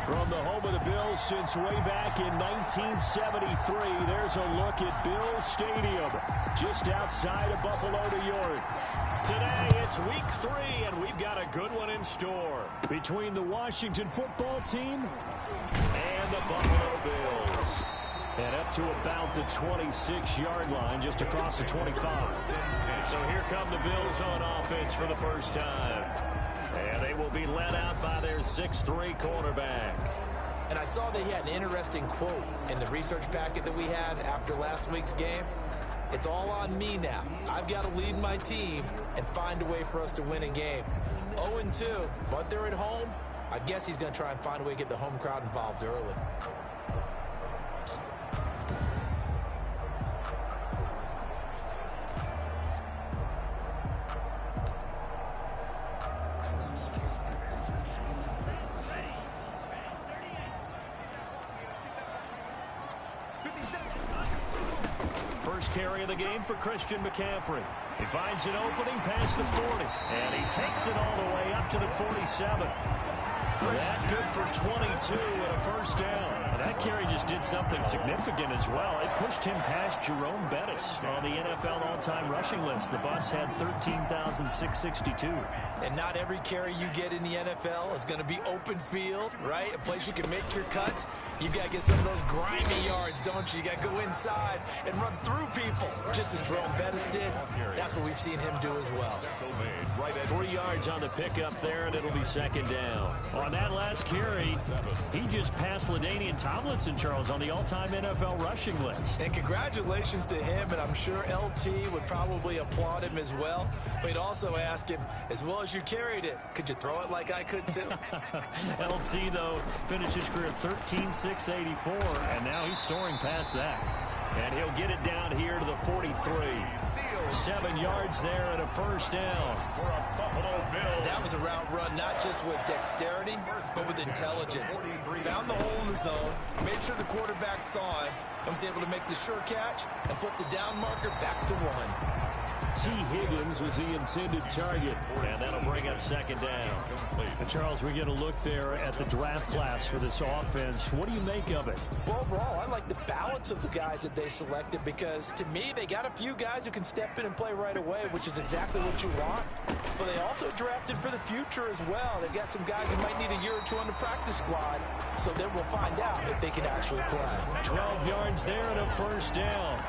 From the home of the Bills since way back in 1973, there's a look at Bills Stadium, just outside of Buffalo, New York. Today, it's week 3, and we've got a good one in store between the Washington football team and the Buffalo Bills. And up to about the 26-yard line, just across the 25. So here come the Bills on offense for the first time. And they will be led out by their 6'3" quarterback. And I saw that he had an interesting quote in the research packet that we had after last week's game. It's all on me now. I've got to lead my team and find a way for us to win a game. 0-2, but they're at home. I guess he's going to try and find a way to get the home crowd involved early. First carry of the game for Christian McCaffrey. He finds an opening past the 40, and he takes it all the way up to the 47. That good for 22 and a first down. That carry just did something significant as well. It pushed him past Jerome Bettis on the NFL all-time rushing list. The bus had 13,662. And not every carry you get in the NFL is going to be open field, right? A place you can make your cuts. You got to get some of those grimy yards, don't you? You got to go inside and run through people, just as Jerome Bettis did. That's what we've seen him do as well. 3 yards on the pickup there, and it'll be second down. On that last carry, he just passed LaDainian Tomlinson, Charles, on the all-time NFL rushing list. And congratulations to him, and I'm sure LT would probably applaud him as well. But he'd also ask him, as well as you carried it, could you throw it like I could too? LT, though, finished his career 13,684, and now he's soaring past that. And he'll get it down here to the 43. 7 yards there and a first down. That was a route run not just with dexterity, but with intelligence. Found the hole in the zone, made sure the quarterback saw it, and was able to make the sure catch and flip the down marker back to 1. T. Higgins was the intended target, and that'll bring up second down. And Charles, we get a look there at the draft class for this offense. What do you make of it? Well, overall, I like the balance of the guys that they selected because, to me, they got a few guys who can step in and play right away, which is exactly what you want. But they also drafted for the future as well. They've got some guys who might need a year or two on the practice squad, so then we'll find out if they can actually play. 12 yards there and a first down.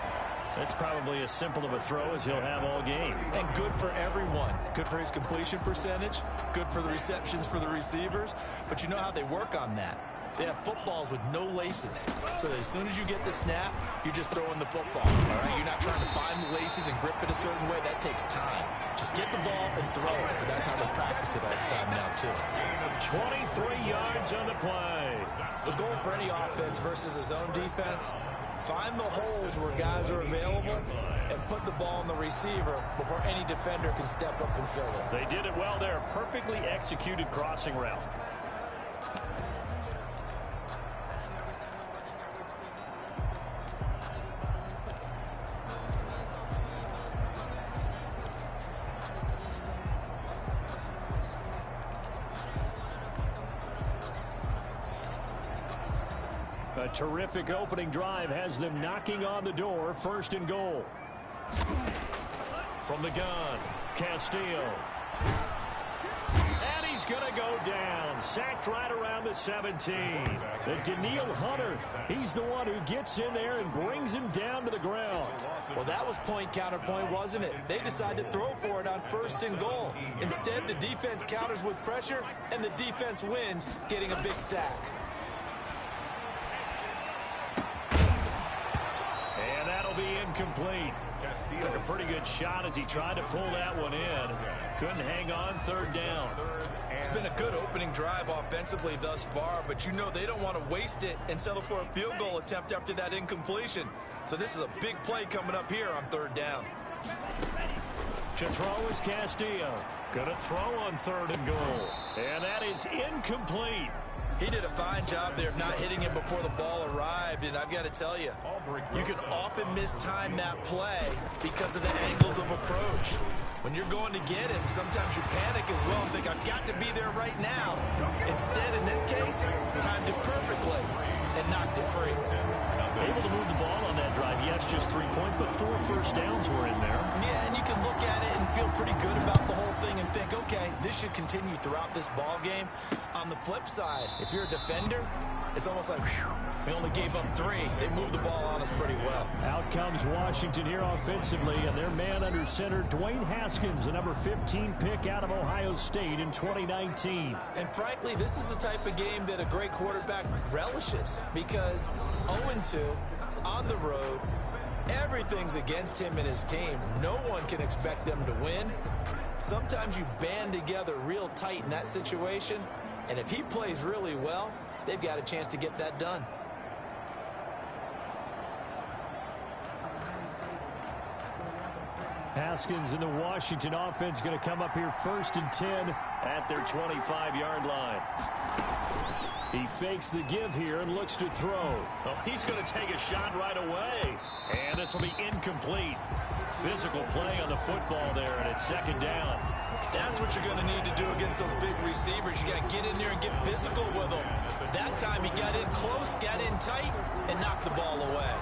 That's probably as simple of a throw as he'll have all game. And good for everyone. Good for his completion percentage. Good for the receptions for the receivers. But you know how they work on that. They have footballs with no laces. So as soon as you get the snap, you're just throwing the football. All right? You're not trying to find the laces and grip it a certain way. That takes time. Just get the ball and throw it. So that's how they practice it all the time now, too. 23 yards on the play. The goal for any offense versus a zone defense, find the holes where guys are available and put the ball on the receiver before any defender can step up and fill it. They did it well there. Perfectly executed crossing route. A terrific opening drive has them knocking on the door. First and goal. From the gun, Castillo. And he's going to go down. Sacked right around the 17. The Daniil Hunter, he's the one who gets in there and brings him down to the ground. Well, that was point counterpoint, wasn't it? They decided to throw for it on first and goal. Instead, the defense counters with pressure, and the defense wins, getting a big sack. And that'll be incomplete. Took a pretty good shot as he tried to pull that one in. Couldn't hang on. Third down. It's been a good opening drive offensively thus far, but you know they don't want to waste it and settle for a field goal attempt after that incompletion. So this is a big play coming up here on third down. To throw is Castillo. Gonna throw on third and goal. And that is incomplete. He did a fine job there of not hitting him before the ball arrived, and I've got to tell you, you can often mistime that play because of the angles of approach. When you're going to get him, sometimes you panic as well and think, I've got to be there right now. Instead, in this case, timed it perfectly and knocked it free. Able to move the ball on that drive. Yes, just 3 points, but 4 first downs were in there. Yeah, and you can look at it and feel pretty good about the whole thing and think, okay, this should continue throughout this ball game. On the flip side, if you're a defender, it's almost like, whew, we only gave up 3. They moved the ball on us pretty well. Out comes Washington here offensively, and their man under center, Dwayne Haskins, the number 15 pick out of Ohio State in 2019. And frankly, this is the type of game that a great quarterback relishes, because 0-2 on the road, everything's against him and his team. No one can expect them to win. Sometimes you band together real tight in that situation, and if he plays really well, they've got a chance to get that done. Haskins in the Washington offense going to come up here 1st and 10 at their 25-yard line. He fakes the give here and looks to throw. Oh, he's going to take a shot right away. And this will be incomplete. Physical play on the football there, and it's 2nd down. That's what you're going to need to do against those big receivers. You got to get in there and get physical with them. That time he got in close, got in tight, and knocked the ball away.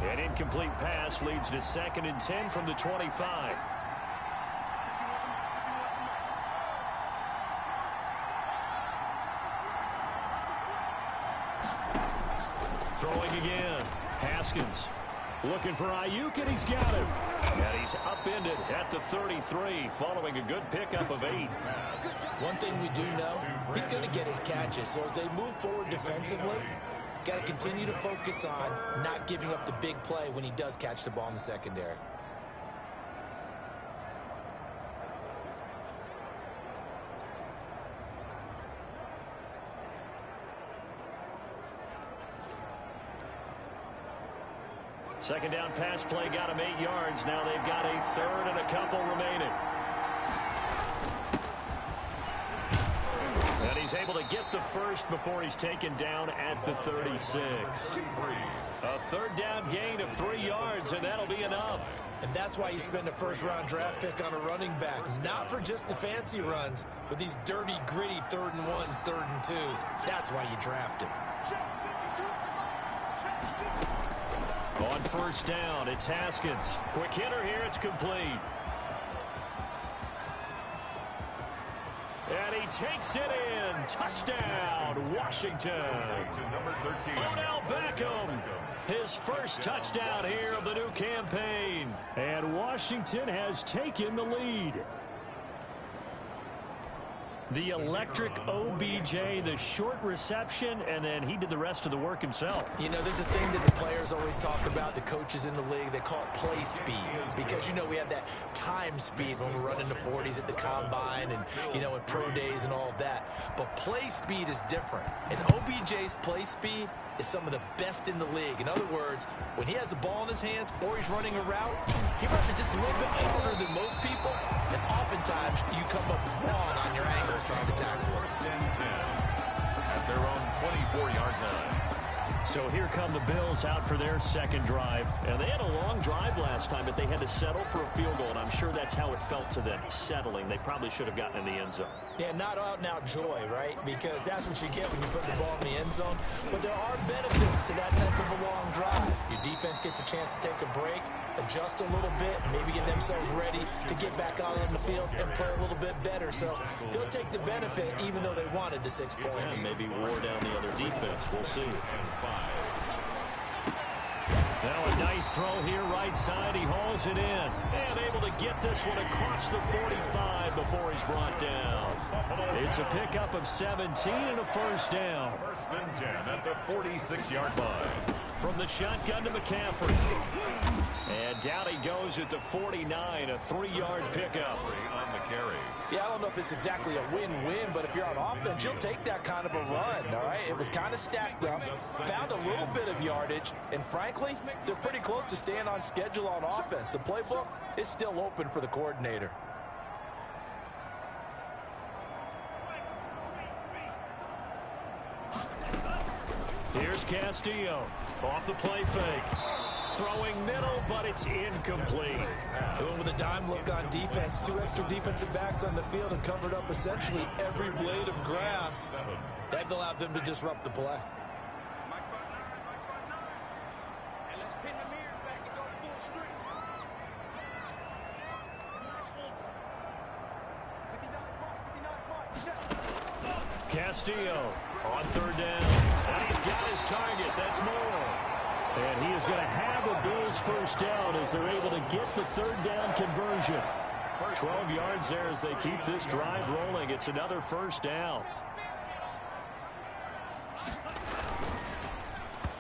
An incomplete pass leads to 2nd and 10 from the 25. Throwing again. Haskins looking for Ayuk, and he's got him. And he's upended at the 33 following a good pickup of 8. One thing we do know, he's going to get his catches. So as they move forward defensively, got to continue to focus on not giving up the big play when he does catch the ball in the secondary. Second down pass play got him 8 yards. Now they've got a 3rd and a couple remaining. And he's able to get the first before he's taken down at the 36. A 3rd down gain of 3 yards, and that'll be enough. And that's why you spend a 1st-round draft pick on a running back. Not for just the fancy runs, but these dirty, gritty 3rd and 1s, 3rd and 2s. That's why you draft him. On 1st down, it's Haskins. Quick hitter here, it's complete. And he takes it in. Touchdown, Washington. Odell Beckham, his first touchdown here of the new campaign. And Washington has taken the lead. The electric OBJ, the short reception, and then he did the rest of the work himself. You know, there's a thing that the players always talk about, the coaches in the league, they call it play speed. Because, you know, we have that time speed when we're running the 40s at the combine and, you know, at pro days and all of that. But play speed is different. And OBJ's play speed is some of the best in the league. In other words, when he has the ball in his hands or he's running a route, he runs it just a little bit harder than most people. And oftentimes, you come up wrong on your angles trying to tackle it. At their own 24-yard line. So here come the Bills out for their 2nd drive. And they had a long drive last time, but they had to settle for a field goal. And I'm sure that's how it felt to them, settling. They probably should have gotten in the end zone. Yeah, not out and out joy, right? Because that's what you get when you put the ball in the end zone. But there are benefits to that type of a long drive. Your defense gets a chance to take a break, adjust a little bit, maybe get themselves ready to get back out on the field and play a little bit better. So they'll take the benefit even though they wanted the 6 points. And maybe wore down the other defense. We'll see. Now a nice throw here right side. He hauls it in. And able to get this one across the 45 before he's brought down. It's a pickup of 17 and a 1st down. 1st and 10 at the 46-yard line. From the shotgun to McCaffrey. And down he goes at the 49, a 3-yard pickup. On the carry. Yeah, I don't know if it's exactly a win-win, but if you're on offense, you'll take that kind of a run, all right? It was kind of stacked up, found a little bit of yardage, and frankly, they're pretty close to staying on schedule on offense. The playbook is still open for the coordinator. Here's Castillo off the play fake. Throwing middle, but it's incomplete. Going with a dime look on defense. 2 extra defensive backs on the field and covered up essentially every blade of grass. That allowed them to disrupt the play. Castillo on 3rd down. And he's got his target. That's Moore. And he is going to have the Bills' first down as they're able to get the 3rd down conversion. 12 yards there as they keep this drive rolling. It's another first down.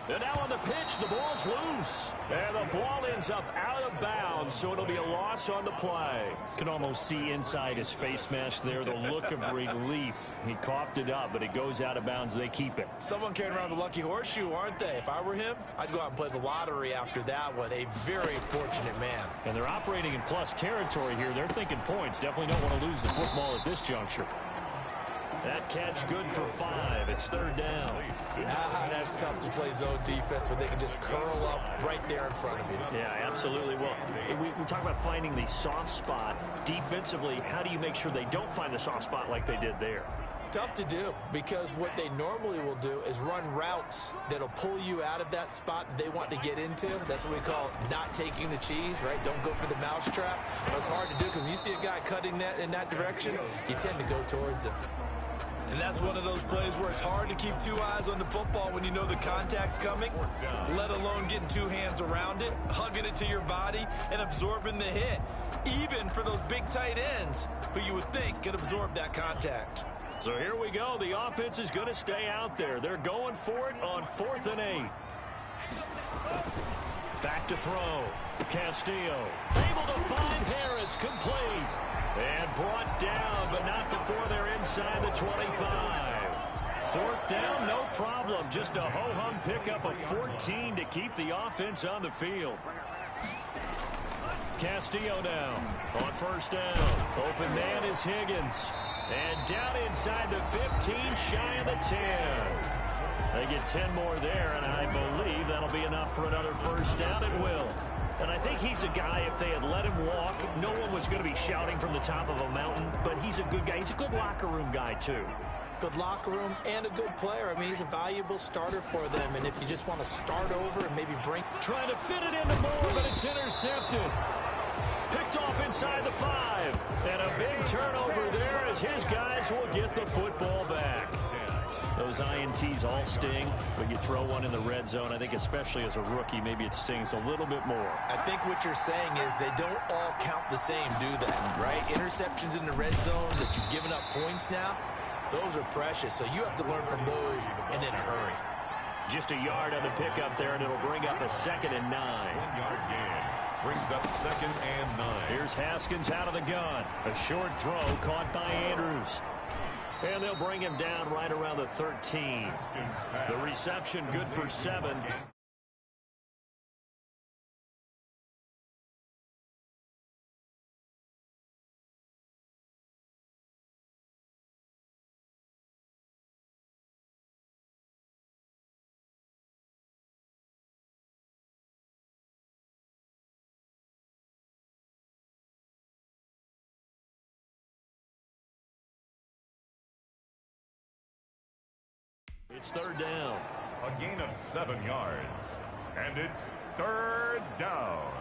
And now on the pitch, the ball's loose. And the ball ends up out of bounds, so it'll be a loss on the play. Can almost see inside his face mask there the look of relief. He coughed it up, but it goes out of bounds. They keep it. Someone carrying around the lucky horseshoe, aren't they? If I were him, I'd go out and play the lottery after that one. A very fortunate man. And they're operating in plus territory here. They're thinking points. Definitely don't want to lose the football at this juncture. That catch good for 5. It's 3rd down. That's tough to play zone defense when they can just curl up right there in front of you. Yeah, absolutely. Well, we talk about finding the soft spot. Defensively, how do you make sure they don't find the soft spot like they did there? Tough to do, because what they normally will do is run routes that'll pull you out of that spot that they want to get into. That's what we call not taking the cheese, right? Don't go for the mousetrap. It's hard to do because when you see a guy cutting that in that direction, you tend to go towards him. And that's one of those plays where it's hard to keep 2 eyes on the football when you know the contact's coming, let alone getting 2 hands around it, hugging it to your body, and absorbing the hit, even for those big tight ends who you would think could absorb that contact. So here we go. The offense is going to stay out there. They're going for it on 4th and 8. Back to throw. Castillo able to find Harris, complete. And brought down, but not before they're inside the 25. 4th down, no problem. Just a ho-hum pickup of 14 to keep the offense on the field. Castillo down on 1st down. Open man is Higgins. And down inside the 15, shy of the 10. They get 10 more there, and I believe that'll be enough for another first down. It will. And I think he's a guy, if they had let him walk, no one was going to be shouting from the top of a mountain. But he's a good guy. He's a good locker room guy, too. Good locker room and a good player. I mean, he's a valuable starter for them. And if you just want to start over and maybe bring... Trying to fit it into Moore, but it's intercepted. Picked off inside the 5. And a big turnover there as his guys will get the football back. Those INTs all sting, but you throw one in the red zone. I think especially as a rookie, maybe it stings a little bit more. I think what you're saying is they don't all count the same, do they? Right? Interceptions in the red zone that you've given up points now, those are precious. So you have to learn from those and in a hurry. Just a yard on the pickup there, and it'll bring up a 2nd and 9. 1-yard gain. Brings up 2nd and 9. Here's Haskins out of the gun. A short throw caught by Andrews. And they'll bring him down right around the 13. The reception good for 7. It's 3rd down. A gain of 7 yards. And it's 3rd down.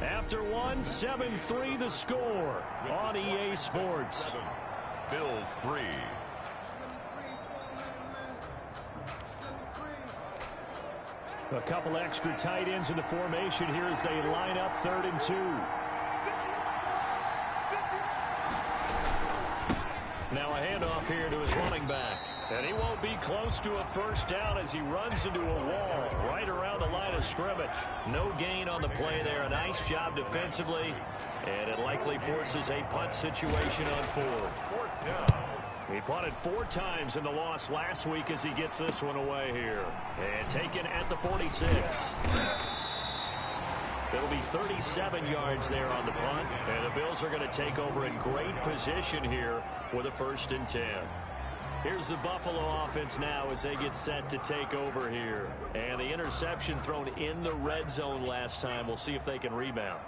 After 1, 7-3 the score on EA Sports. Bills 3. A couple extra tight ends in the formation here as they line up 3rd and 2. Now a handoff here to his running back. And he won't be close to a first down as he runs into a wall right around the line of scrimmage. No gain on the play there. A nice job defensively. And it likely forces a punt situation on 4th down. He punted 4 times in the loss last week as he gets this one away here. And taken at the 46. It'll be 37 yards there on the punt. And the Bills are going to take over in great position here with a 1st and 10. Here's the Buffalo offense now as they get set to take over here. And the interception thrown in the red zone last time. We'll see if they can rebound.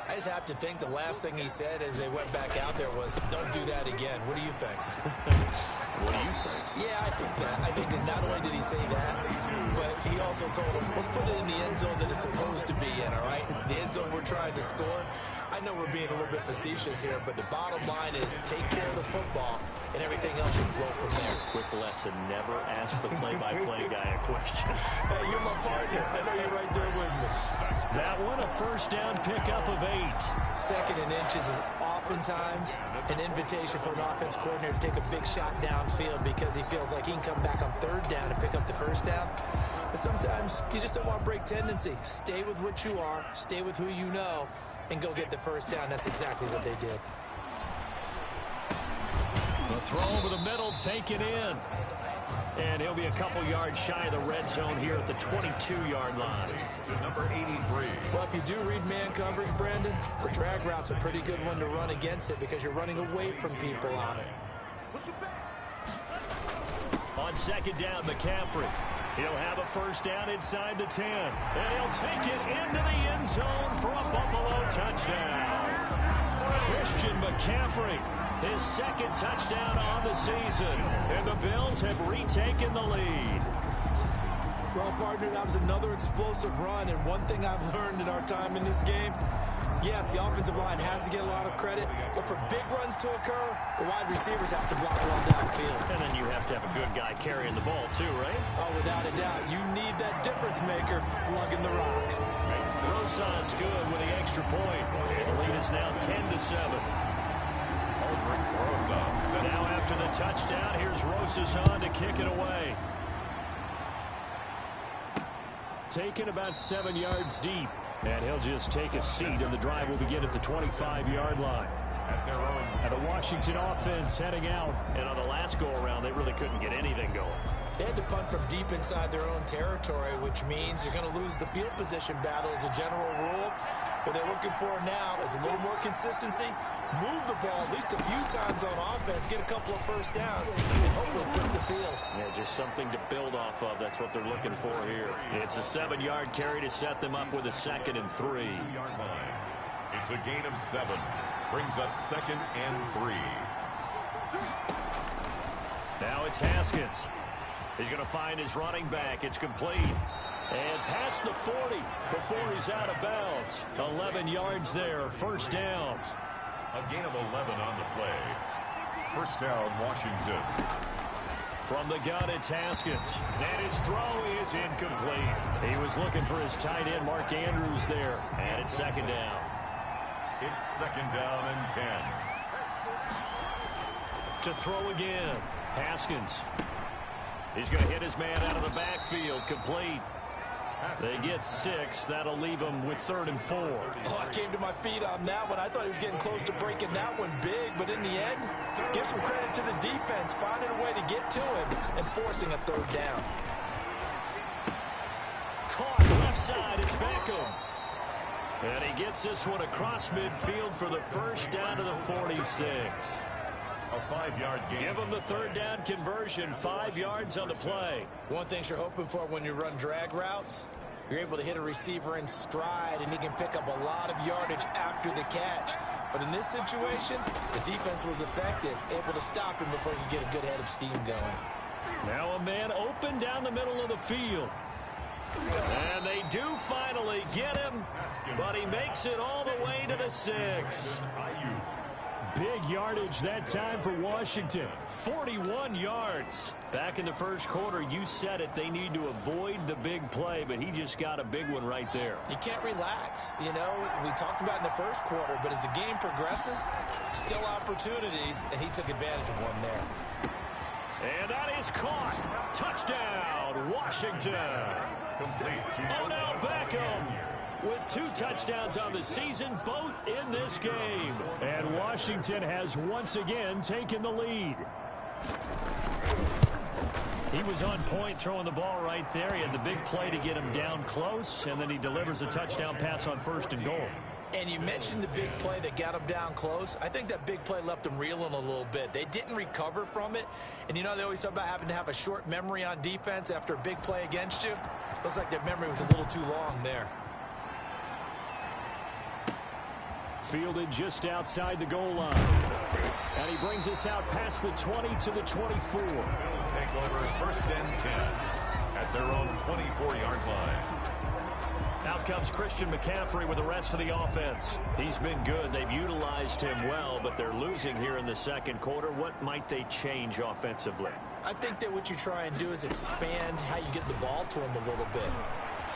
I just have to think the last thing he said as they went back out there was, don't do that again. What do you think? What do you think? Yeah, I think that. I think that not only did he say that, but he also told him, let's put it in the end zone that it's supposed to be in, all right? The end zone we're trying to score. I know we're being a little bit facetious here, but the bottom line is take care of the football, and everything else should flow from there. Quick lesson, never ask the play-by-play guy a question. Hey, you're my partner. I know you're right there with me. That one, a first down pickup of 8. 2nd and inches is oftentimes an invitation for an offense coordinator to take a big shot downfield because he feels like he can come back on 3rd down and pick up the first down. But sometimes you just don't want to break tendency. Stay with what you are, stay with who you know, and go get the first down. That's exactly what they did. The throw over the middle, taken in. And he'll be a couple yards shy of the red zone here at the 22-yard line. To number 83. Well, if you do read man coverage, Brandon, the drag route's a pretty good one to run against it because you're running away from people on it. On 2nd down, McCaffrey. He'll have a first down inside the 10. And he'll take it into the end zone for a Buffalo touchdown. Christian McCaffrey, his 2nd touchdown on the season. And the Bills have retaken the lead. Well, partner, that was another explosive run. And one thing I've learned in our time in this game, yes, the offensive line has to get a lot of credit, but for big runs to occur, the wide receivers have to block well downfield. And then you have to have a good guy carrying the ball too, right? Oh, without a doubt. You need that difference maker lugging the rock. Rosas good with the extra point. And the lead is now 10-7. Now after the touchdown, here's Rosas on to kick it away. Taken about 7 yards deep. And he'll just take a seat, and the drive will begin at the 25-yard line. And the Washington offense heading out. And on the last go-around, they really couldn't get anything going. They had to punt from deep inside their own territory, which means you're going to lose the field position battle as a general rule. What they're looking for now is a little more consistency, move the ball at least a few times on offense, get a couple of first downs, and hopefully flip the field. Yeah, just something to build off of. That's what they're looking for here. It's a 7-yard carry to set them up with a 2nd and 3. It's a gain of 7. Brings up 2nd and 3. Now it's Haskins. He's going to find his running back. It's complete. And past the 40 before he's out of bounds. 11 yards there. First down. A gain of 11 on the play. First down, Washington. From the gun, it's Haskins. And his throw is incomplete. He was looking for his tight end, Mark Andrews, there. And it's 2nd down. It's 2nd down and 10. To throw again. Haskins. He's going to hit his man out of the backfield. Complete. They get 6. That'll leave them with 3rd and 4. Oh, I came to my feet on that one. I thought he was getting close to breaking that one big, but in the end, give some credit to the defense, finding a way to get to him and forcing a 3rd down. Caught left side. It's Beckham. And he gets this one across midfield for the first down to the 46. A 5-yard gain. Give him the 3rd down conversion. 5 yards on the play. One thing you're hoping for when you run drag routes, you're able to hit a receiver in stride, and he can pick up a lot of yardage after the catch. But in this situation, the defense was effective, able to stop him before he could get a good head of steam going. Now a man open down the middle of the field. And they do finally get him, but he makes it all the way to the 6. Big yardage that time for Washington. 41 yards. Back in the first quarter, you said it. They need to avoid the big play, but he just got a big one right there. You can't relax. You know, we talked about in the first quarter, but as the game progresses, still opportunities, and he took advantage of one there. And that is caught. Touchdown, Washington. Odell Beckham with 2 touchdowns on the season, both in this game. And Washington has once again taken the lead. He was on point throwing the ball right there. He had the big play to get him down close, and then he delivers a touchdown pass on 1st and goal. And you mentioned the big play that got him down close. I think that big play left him reeling a little bit. They didn't recover from it. And, you know, they always talk about having to have a short memory on defense after a big play against you. Looks like their memory was a little too long there. Fielded just outside the goal line. And he brings us out past the 20 to the 24. Bills take over 1st and 10 at their own 24-yard line. Out comes Christian McCaffrey with the rest of the offense. He's been good. They've utilized him well, but they're losing here in the second quarter. What might they change offensively? I think that what you try and do is expand how you get the ball to him a little bit.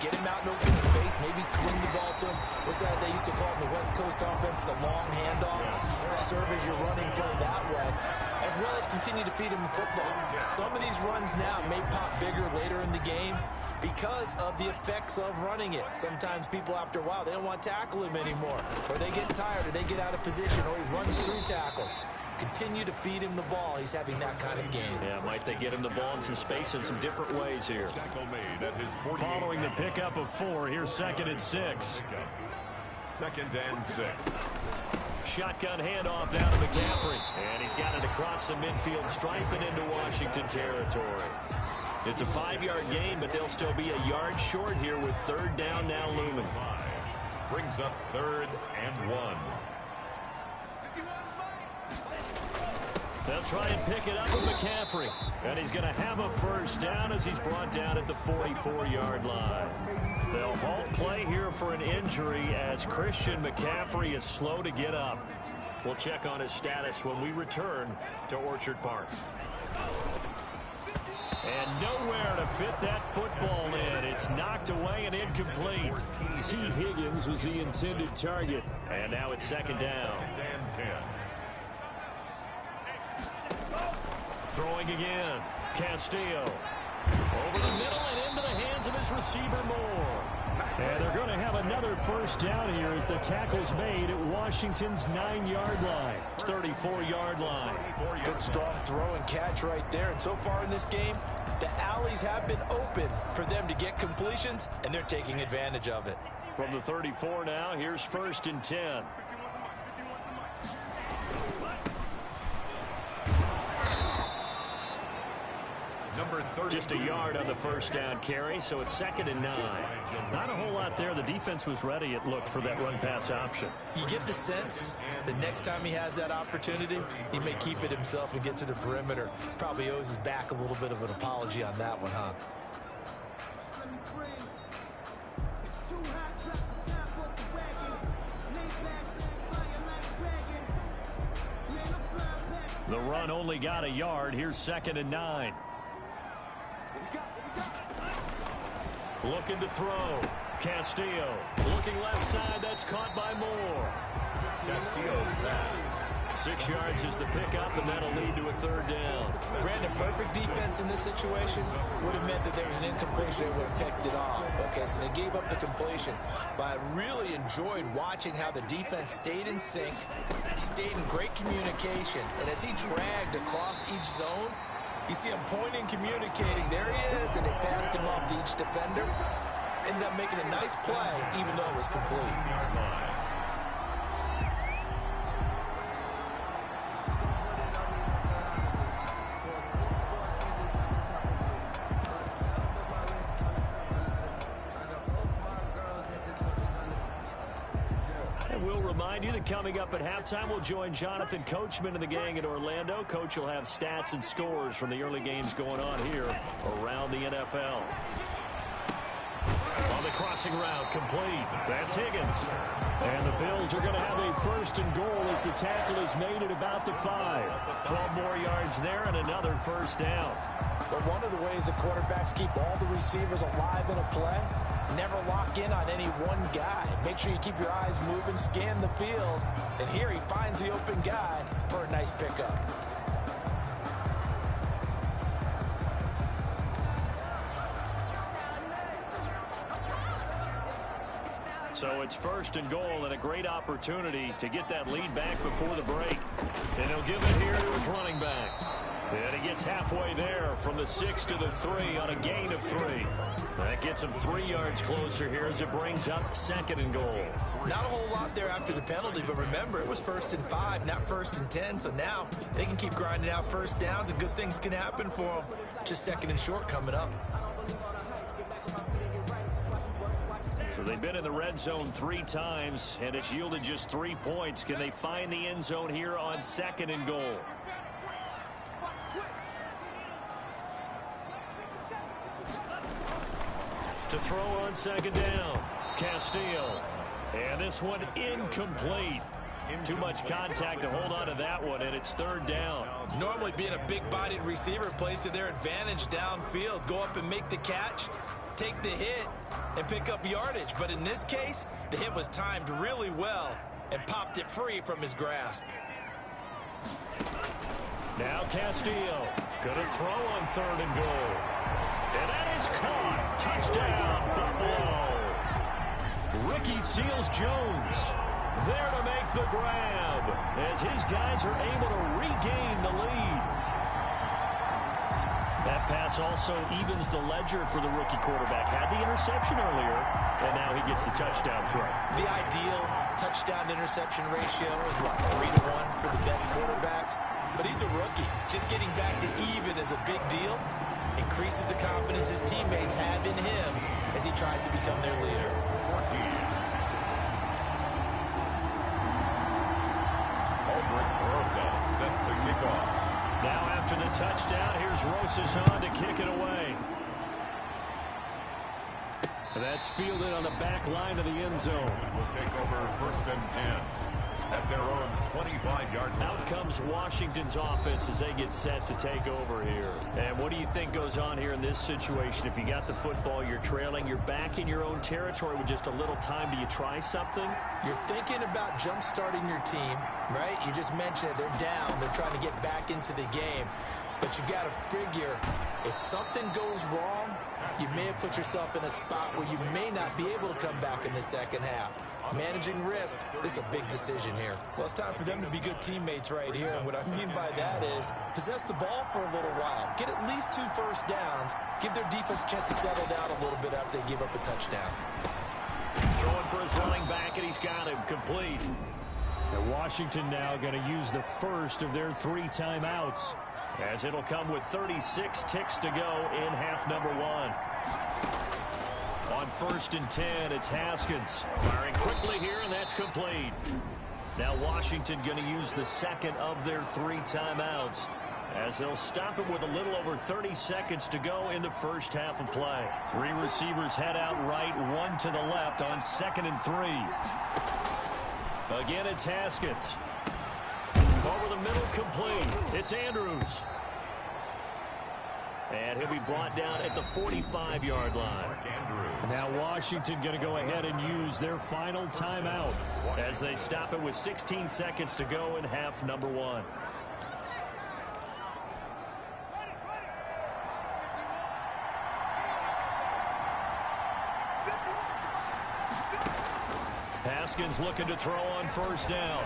Get him out in open space, maybe swing the ball to him. What's that they used to call in the West Coast offense, the long handoff? Serve as your running play that way, as well as continue to feed him the football. Some of these runs now may pop bigger later in the game because of the effects of running it. Sometimes people, after a while, they don't want to tackle him anymore, or they get tired, or they get out of position, or he runs through tackles. Continue to feed him the ball. He's having that kind of game. Yeah, might they get him the ball in some space in some different ways here. Following the pickup of 4, here's 2nd and 6. 2nd and 6. Shotgun handoff down to McCaffrey. And he's got it across the midfield stripe and into Washington territory. It's a 5-yard gain, but they'll still be a yard short here with 3rd down now looming. Brings up 3rd and 1. They'll try and pick it up with McCaffrey. And he's going to have a 1st down as he's brought down at the 44-yard line. They'll halt play here for an injury as Christian McCaffrey is slow to get up. We'll check on his status when we return to Orchard Park. And nowhere to fit that football in. It's knocked away and incomplete. T. Higgins was the intended target. And now it's 2nd down. 2nd and 10. Throwing again. Castillo. Over the middle and into the hands of his receiver Moore. And they're going to have another 1st down here as the tackle's made at Washington's 9-yard line. 34-yard line. Good strong throw and catch right there. And so far in this game, the alleys have been open for them to get completions, and they're taking advantage of it. From the 34 now, here's 1st and 10. Just a yard on the 1st down carry, so it's 2nd and 9. Not a whole lot there. The defense was ready, it looked, for that run-pass option. You get the sense the next time he has that opportunity, he may keep it himself and get to the perimeter. Probably owes his back a little bit of an apology on that one, huh? The run only got a yard. Here's 2nd and 9. Looking to throw. Castillo looking left side. That's caught by Moore. Castillo's pass. 6 yards is the pickup, and that'll lead to a 3rd down. Brandon, perfect defense in this situation would have meant that there was an incompletion. They would have picked it off. Okay, so they gave up the completion. But I really enjoyed watching how the defense stayed in sync, stayed in great communication. And as he dragged across each zone, you see him pointing, communicating. There he is, and they passed him off to each defender. Ended up making a nice play, even though it was complete. Remind you that coming up at halftime, we'll join Jonathan Coachman and the gang in Orlando. Coach will have stats and scores from the early games going on here around the NFL. On the crossing route, complete. That's Higgins. And the Bills are going to have a first and goal as the tackle is made at about the 5. 12 more yards there and another first down. But one of the ways that quarterbacks keep all the receivers alive in a play, never lock in on any one guy. Make sure you keep your eyes moving, scan the field. And here he finds the open guy for a nice pickup. So it's first and goal and a great opportunity to get that lead back before the break. And he'll give it here to his running back. And he gets halfway there from the 6 to the 3 on a gain of 3. That gets him 3 yards closer here as it brings up second and goal. Not a whole lot there after the penalty, but remember, it was 1st and 5, not 1st and 10. So now they can keep grinding out first downs and good things can happen for them. Just 2nd and short coming up. So they've been in the red zone 3 times, and it's yielded just 3 points. Can they find the end zone here on 2nd and goal? To throw on 2nd down, Castillo. And this one incomplete. Too much contact to hold on to that one, and it's 3rd down. Normally being a big-bodied receiver plays to their advantage downfield. Go up and make the catch, take the hit, and pick up yardage. But in this case, the hit was timed really well and popped it free from his grasp. Now Castillo going to throw on 3rd and goal. And that is caught. Touchdown, Buffalo. Ricky Seals-Jones there to make the grab as his guys are able to regain the lead. That pass also evens the ledger for the rookie quarterback. Had the interception earlier, and now he gets the touchdown throw. The ideal touchdown-interception ratio is, what, 3-to-1 for the best quarterbacks? But he's a rookie. Just getting back to even is a big deal. Increases the confidence his teammates have in him as he tries to become their leader. Set to kick off. Now after the touchdown, here's Rosas on to kick it away. That's fielded on the back line of the end zone. Will take over 1st and 10 at their own 25-yard line. Out comes Washington's offense as they get set to take over here. And what do you think goes on here in this situation? If you got the football, you're trailing, you're back in your own territory with just a little time. Do you try something? You're thinking about jump-starting your team, right? You just mentioned it. They're down. They're trying to get back into the game. But you got to figure, if something goes wrong, you may have put yourself in a spot where you may not be able to come back in the second half. Managing risk, this is a big decision here. Well, it's time for them to be good teammates right here. And what I mean by that is possess the ball for a little while. Get at least 2 first downs. Give their defense a chance to settle down a little bit after they give up a touchdown. Throwing for his running back, and he's got him complete. And Washington now going to use the first of their 3 timeouts, as it'll come with 36 ticks to go in half number 1. On 1st and 10, it's Haskins. Firing quickly here, and that's complete. Now Washington going to use the second of their 3 timeouts, as they'll stop it with a little over 30 seconds to go in the first half of play. 3 receivers head out right, 1 to the left on 2nd and 3. Again, it's Haskins. Over the middle, complete. It's Andrews. And he'll be brought down at the 45-yard line. Now Washington going to go ahead and use their final timeout as they stop it with 16 seconds to go in half number 1. Haskins looking to throw on 1st down.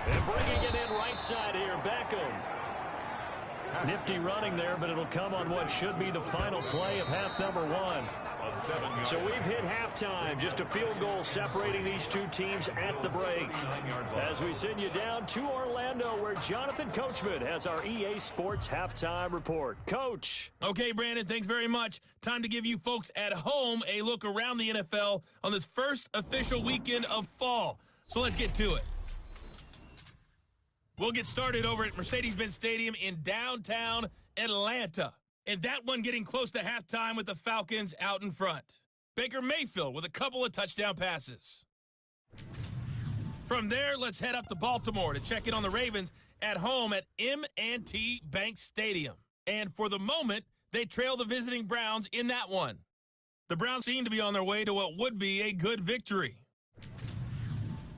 And bringing it in right side here, Beckham. Nifty running there, but it'll come on what should be the final play of half number 1. So we've hit halftime. Just a field goal separating these 2 teams at the break. As we send you down to Orlando, where Jonathan Coachman has our EA Sports halftime report. Coach. Okay, Brandon, thanks very much. Time to give you folks at home a look around the NFL on this first official weekend of fall. So let's get to it. We'll get started over at Mercedes-Benz Stadium in downtown Atlanta. And that one getting close to halftime with the Falcons out in front. Baker Mayfield with a couple of touchdown passes. From there, let's head up to Baltimore to check in on the Ravens at home at M&T Bank Stadium. And for the moment, they trail the visiting Browns in that one. The Browns seem to be on their way to what would be a good victory.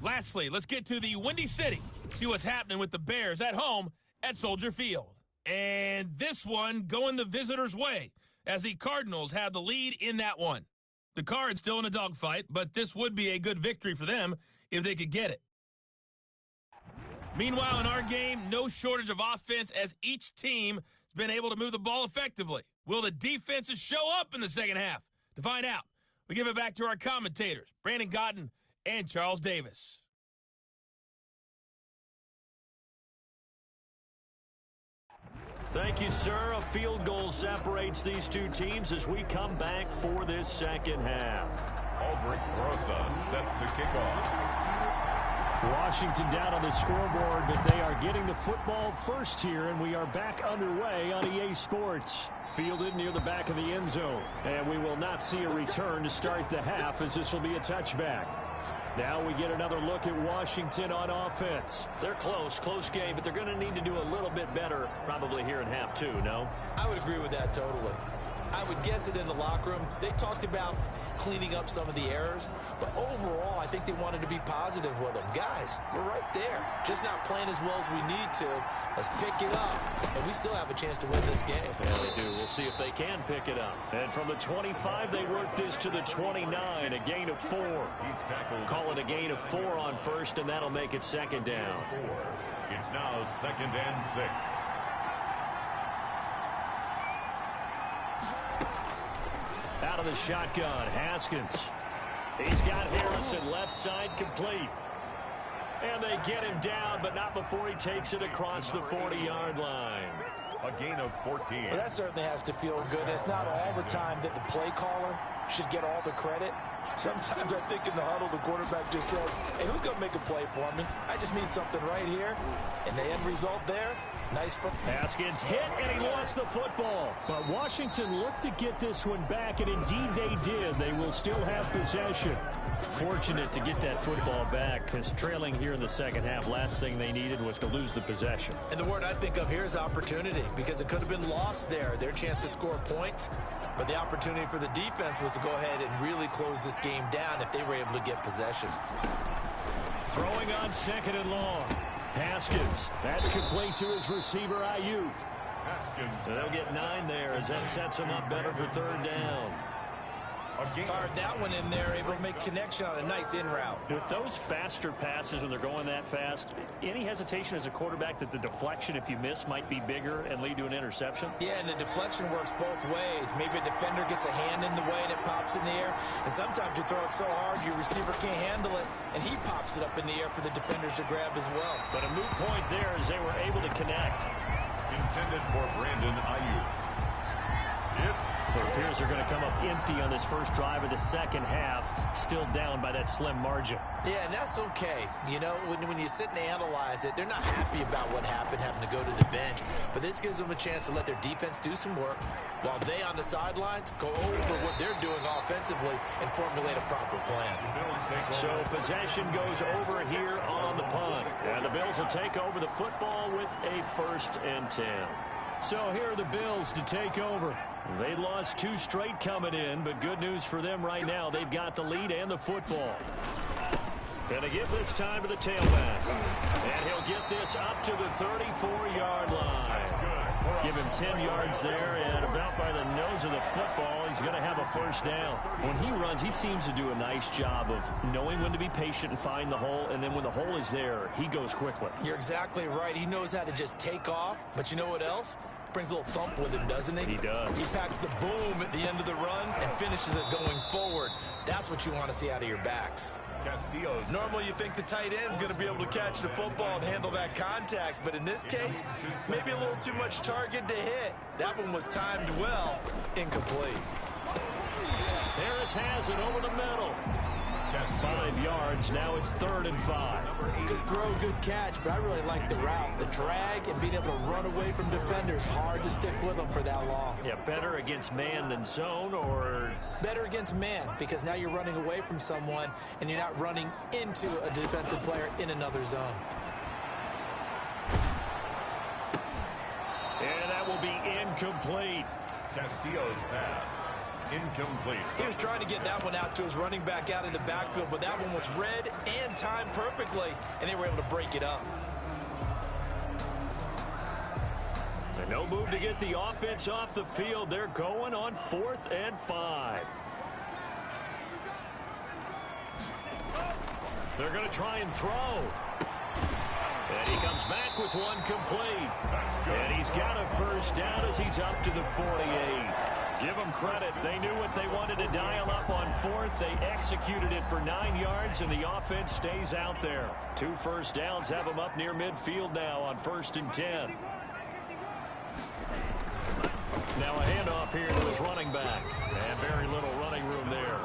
Lastly, let's get to the Windy City. See what's happening with the Bears at home at Soldier Field. And this one going the visitors' way as the Cardinals have the lead in that one. The Cards still in a dogfight, but this would be a good victory for them if they could get it. Meanwhile, in our game, no shortage of offense as each team has been able to move the ball effectively. Will the defenses show up in the second half? To find out, we give it back to our commentators, Brandon Godden and Charles Davis. Thank you, sir. A field goal separates these two teams as we come back for this second half. Aldrich Rosa set to kick off. Washington down on the scoreboard, but they are getting the football first here, and we are back underway on EA Sports. Fielded near the back of the end zone, and we will not see a return to start the half as this will be a touchback. Now we get another look at Washington on offense. They're close game, but they're going to need to do a little bit better probably here in half two, no? I would agree with that totally. I would guess it in the locker room. They talked about cleaning up some of the errors, but overall, I think they wanted to be positive with them. Guys, we're right there. Just not playing as well as we need to. Let's pick it up, and we still have a chance to win this game. Yeah, they do. We'll see if they can pick it up. And from the 25, they work this to the 29, a gain of 4. Call it a gain of 4 on first, and that'll make it second down. It's now 2nd and 6. Out of the shotgun, Haskins. He's got Harrison left side complete. And they get him down, but not before he takes it across the 40-yard line. A gain of 14. Well, that certainly has to feel good. It's not all the time that the play caller should get all the credit. Sometimes I think in the huddle, the quarterback just says, hey, who's going to make a play for me? I just need something right here. And the end result there, nice. Haskins hit, and he lost the football. But Washington looked to get this one back, and indeed they did. They will still have possession. Fortunate to get that football back, because trailing here in the second half, last thing they needed was to lose the possession. And the word I think of here is opportunity, because it could have been lost there, their chance to score points. But the opportunity for the defense was to go ahead and really close this game down if they were able to get possession. Throwing on 2nd and long. Haskins. That's complete to his receiver, Ayuk. Haskins. So they'll get 9 there as that sets them up better for 3rd down. Fired that one in there, able to make connection on a nice in route. With those faster passes when they're going that fast, any hesitation as a quarterback that the deflection, if you miss, might be bigger and lead to an interception? Yeah, and the deflection works both ways. Maybe a defender gets a hand in the way and it pops in the air. And sometimes you throw it so hard your receiver can't handle it, and he pops it up in the air for the defenders to grab as well. But a moot point there as they were able to connect. Intended for Brandon Ayuk. It appears they're going to come up empty on this first drive of the second half, still down by that slim margin. Yeah, and that's okay. You know, when you sit and analyze it, they're not happy about what happened, having to go to the bench. But this gives them a chance to let their defense do some work while they on the sidelines go over what they're doing offensively and formulate a proper plan. So possession goes over here on the punt. And the Bills will take over the football with a 1st and 10. So here are the Bills to take over. They lost 2 straight coming in, but good news for them right now. They've got the lead and the football. Going to give this time to the tailback. And he'll get this up to the 34-yard line. Give him 10 yards there, and about by the nose of the football, he's going to have a 1st down. When he runs, he seems to do a nice job of knowing when to be patient and find the hole, and then when the hole is there, he goes quickly. You're exactly right. He knows how to just take off, but you know what else? Brings a little thump with him, doesn't he? He does. He packs the boom at the end of the run and finishes it going forward. That's what you want to see out of your backs. Castillo's. Normally you think the tight end's going to be able to catch the football and handle that contact, but in this case, maybe a little too much target to hit. That one was timed well, incomplete. Harris has it over the middle. 5 yards. Now it's 3rd and 5. Good throw, good catch, but I really like the route. The drag and being able to run away from defenders, hard to stick with them for that long. Yeah, better against man than zone, or? Better against man, because now you're running away from someone and you're not running into a defensive player in another zone. And that will be incomplete. Castillo's pass. Incomplete. He was trying to get that one out to his running back out in the backfield, but that one was read and timed perfectly, and they were able to break it up. And no move to get the offense off the field. They're going on 4th and 5. They're going to try and throw. And he comes back with one complete. And he's got a first down as he's up to the 48. Give them credit. They knew what they wanted to dial up on 4th. They executed it for 9 yards, and the offense stays out there. 2 first downs have them up near midfield now on 1st and 10. Now a handoff here to his running back. And very little running room there.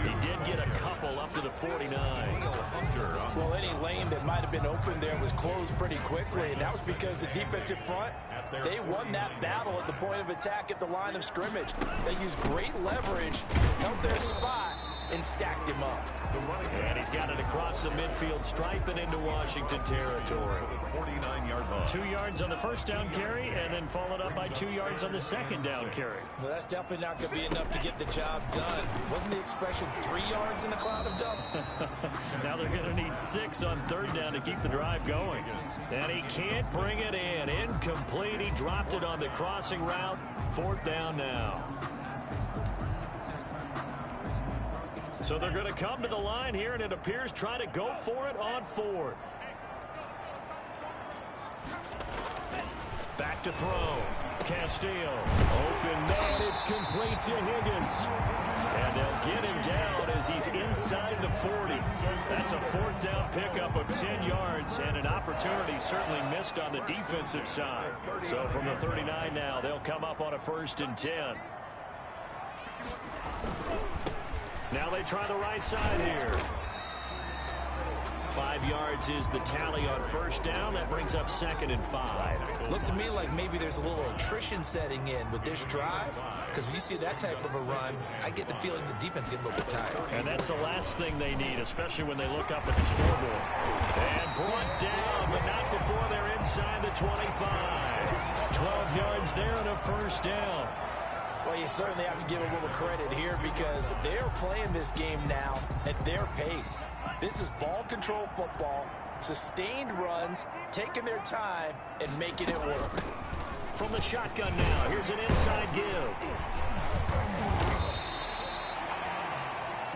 He did get a couple up to the 49. Well, any lane that might have been open there was closed pretty quickly, and that was because the defensive front, they won that battle at the point of attack at the line of scrimmage. They used great leverage, held their spot, and stacked him up. And he's got it across the midfield stripe and into Washington territory. 49-yard line. 2 yards on the first down carry, and then followed up by 2 yards on the second down carry. Well, that's definitely not going to be enough to get the job done. Wasn't the expression 3 yards in a cloud of dust? Now they're going to need 6 on 3rd down to keep the drive going. And he can't bring it in. Incomplete. He dropped it on the crossing route. 4th down now. So they're going to come to the line here, and it appears try to go for it on 4th. Back to throw. Castillo. Open man. It's complete to Higgins. And they'll get him down as he's inside the 40. That's a 4th down pickup of 10 yards, and an opportunity certainly missed on the defensive side. So from the 39 now, they'll come up on a 1st and 10. Now they try the right side here. 5 yards is the tally on 1st down. That brings up 2nd and 5. Looks to me like maybe there's a little attrition setting in with this drive, because when you see that type of a run, I get the feeling the defense gets a little bit tired. And that's the last thing they need, especially when they look up at the scoreboard. And brought down, but not before they're inside the 25. 12 yards there and a 1st down. Well, you certainly have to give a little credit here, because they're playing this game now at their pace. This is ball control football, sustained runs, taking their time, and making it work. From the shotgun now, here's an inside give.